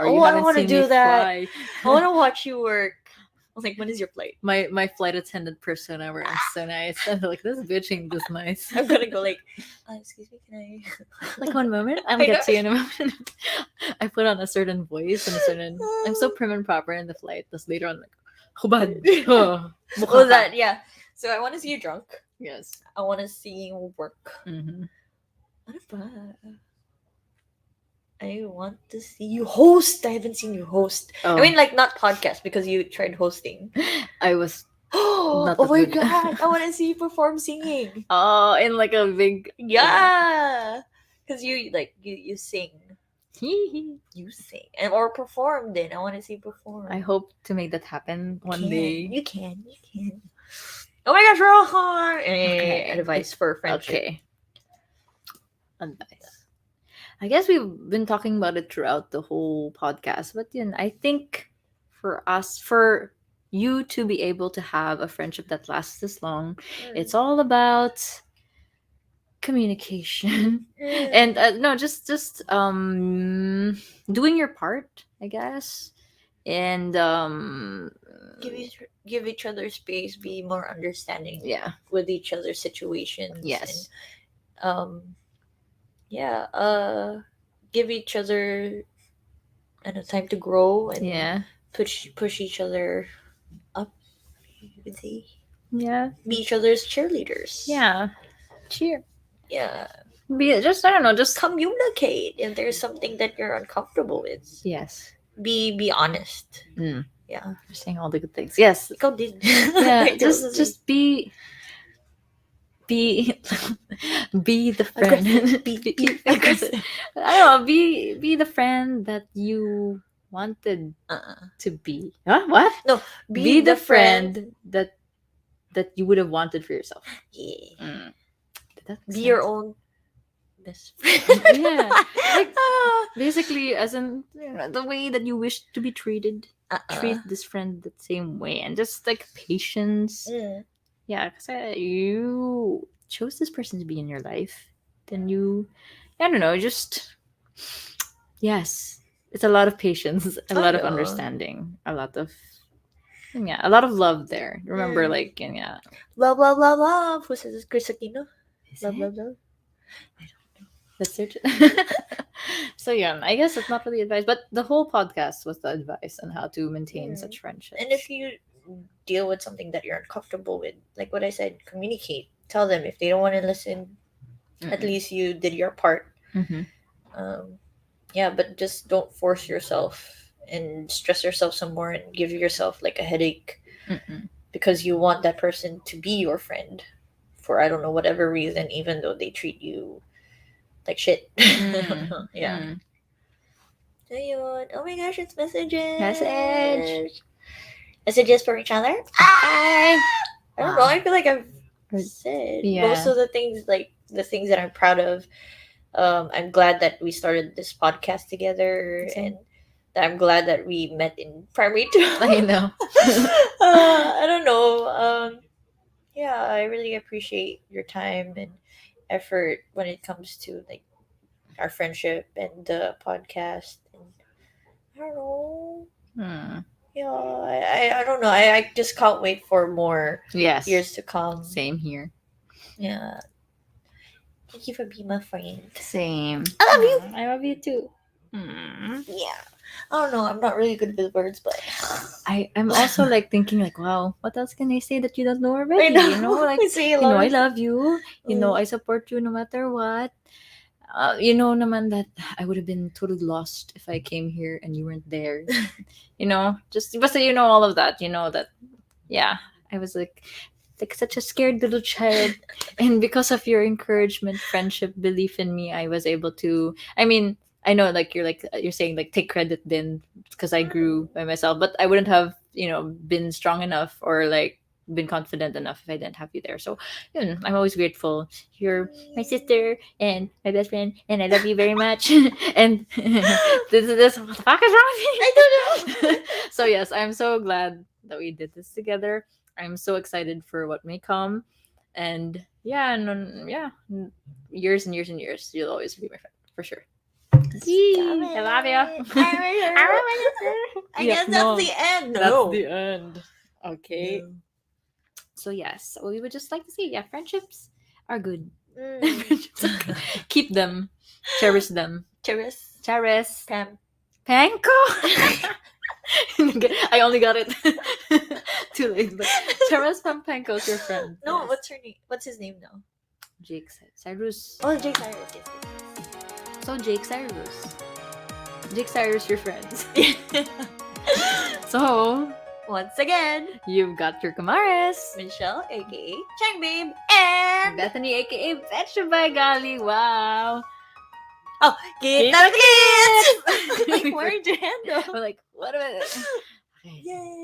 Oh, you I haven't want to seen do me that. fly. I want to watch you work. I was like, when is your flight? My flight attendant persona were so nice. And they're like, this bitching this nice. I'm gonna go like, excuse me, can I? Like 1 moment, I'll I get know. to you in a moment. I put on a certain voice and a certain. I'm so prim and proper in the flight. That's later on like, hubad. Oh, Oh, that yeah. So I want to see you drunk. Yes. I want to see you work. Mm-hmm. Ano ba? I want to see you host. I haven't seen you host. Oh. I mean, like not podcast because you tried hosting. I was. Oh Not my that good. god! I want to see you perform singing. Oh, in like a big. Yeah, because you like you sing, I you sing, and or perform. Then I want to see you perform. hope to make that happen one day. You can. Oh my gosh, Rohan! Okay. Advice for friendship. Okay. Advice. I guess we've been talking about it throughout the whole podcast, but I think for you to be able to have a friendship that lasts this long, it's all about communication and no, just doing your part, I guess, and give each other space, be more understanding yeah, with each other's situations. yes, And, yeah, give each other time to grow and yeah, push each other up. You would say yeah, be each other's cheerleaders. yeah. Cheer. Yeah. Be just I don't know, just Communicate if there's something that you're uncomfortable with. yes. Be honest. Mm. Yeah. You're saying all the good things. Yes. Ikaw din. Yeah. just be be the friend. Be aggressive. I don't know. Be the friend that you wanted to be. Huh? What? No. Be the friend that you would have wanted for yourself. Yeah. Mm. That Be your own best friend. Yeah. Like, basically, as in the way that you wish to be treated, treat this friend the same way, and just like patience. Mm. Yeah, because you chose this person to be in your life, then you, I don't know, just yes, it's a lot of patience, a I lot of know. understanding, a lot of a lot of love there. Remember, like yeah, Love, love, love, love. Who says this? Chris Aquino? is Love, it? love, love. Let's search it. So yeah, I guess it's not really advice, but the whole podcast was the advice on how to maintain such friendships. And if you deal with something that you're uncomfortable with, like what I said, communicate. Tell them if they don't want to listen. At least you did your part. Mm-hmm. Yeah, but just don't force yourself and stress yourself some more and give yourself like a headache because you want that person to be your friend for I don't know whatever reason, even though they treat you like shit. I don't know. Yeah. Ayun. Oh my gosh, it's messages. Messages for each other. Hi. I don't know. I feel like I've said most Yeah. of the things, like the things that I'm proud of. I'm glad that we started this podcast together, Same. and that I'm glad that we met in primary two. I know. I don't know. Yeah, I really appreciate your time and effort when it comes to like our friendship and the podcast. And I don't know. Yeah, I don't know. I just can't wait for more Yes. years to come. Same here. Yeah. Thank you for being my friend. Same. I love you. I love you too. Yeah. I don't know. I'm not really good with words, but I'm also like thinking like, wow, what else can I say that you don't know already? I know. You know, like I say a you know, lot I of- love you. You know, I support you no matter what. You know, naman that I would have been totally lost if I came here and you weren't there. You know, just but you know all of that. You know that, yeah. I was like such a scared little child, and because of your encouragement, friendship, belief in me, I was able to. I mean, I know like you're saying like take credit then because I grew by myself, but I wouldn't have been strong enough or like been confident enough if I didn't have you there. So I'm always grateful. You're my sister and my best friend, and I love you very much. And this what the fuck is wrong with me? I don't know. So yes, I'm so glad that we did this together. I'm so excited for what may come, and yeah, years and years and years, you'll always be my friend for sure. I love you. I guess that's the end. No. That's the end. Okay. So yes, we would just like to say, yeah, friendships are good. Friendships are good. Keep them, cherish them. Cherish. Panko. I only got it too late. But Charas Pampanko is your friend. No, Yes. what's her name? What's his name now? Jake Cyrus. Oh, Jake Cyrus. Yes. So Jake Cyrus. Jake Cyrus, your friends. So Once again, you've got your kumares. Michelle, aka Chang Babe, and Bethany, aka Betcha by Gali. Wow. oh, Kita Kita Kids! Like, where'd your hand go? We're like, what about it? Okay. Yay!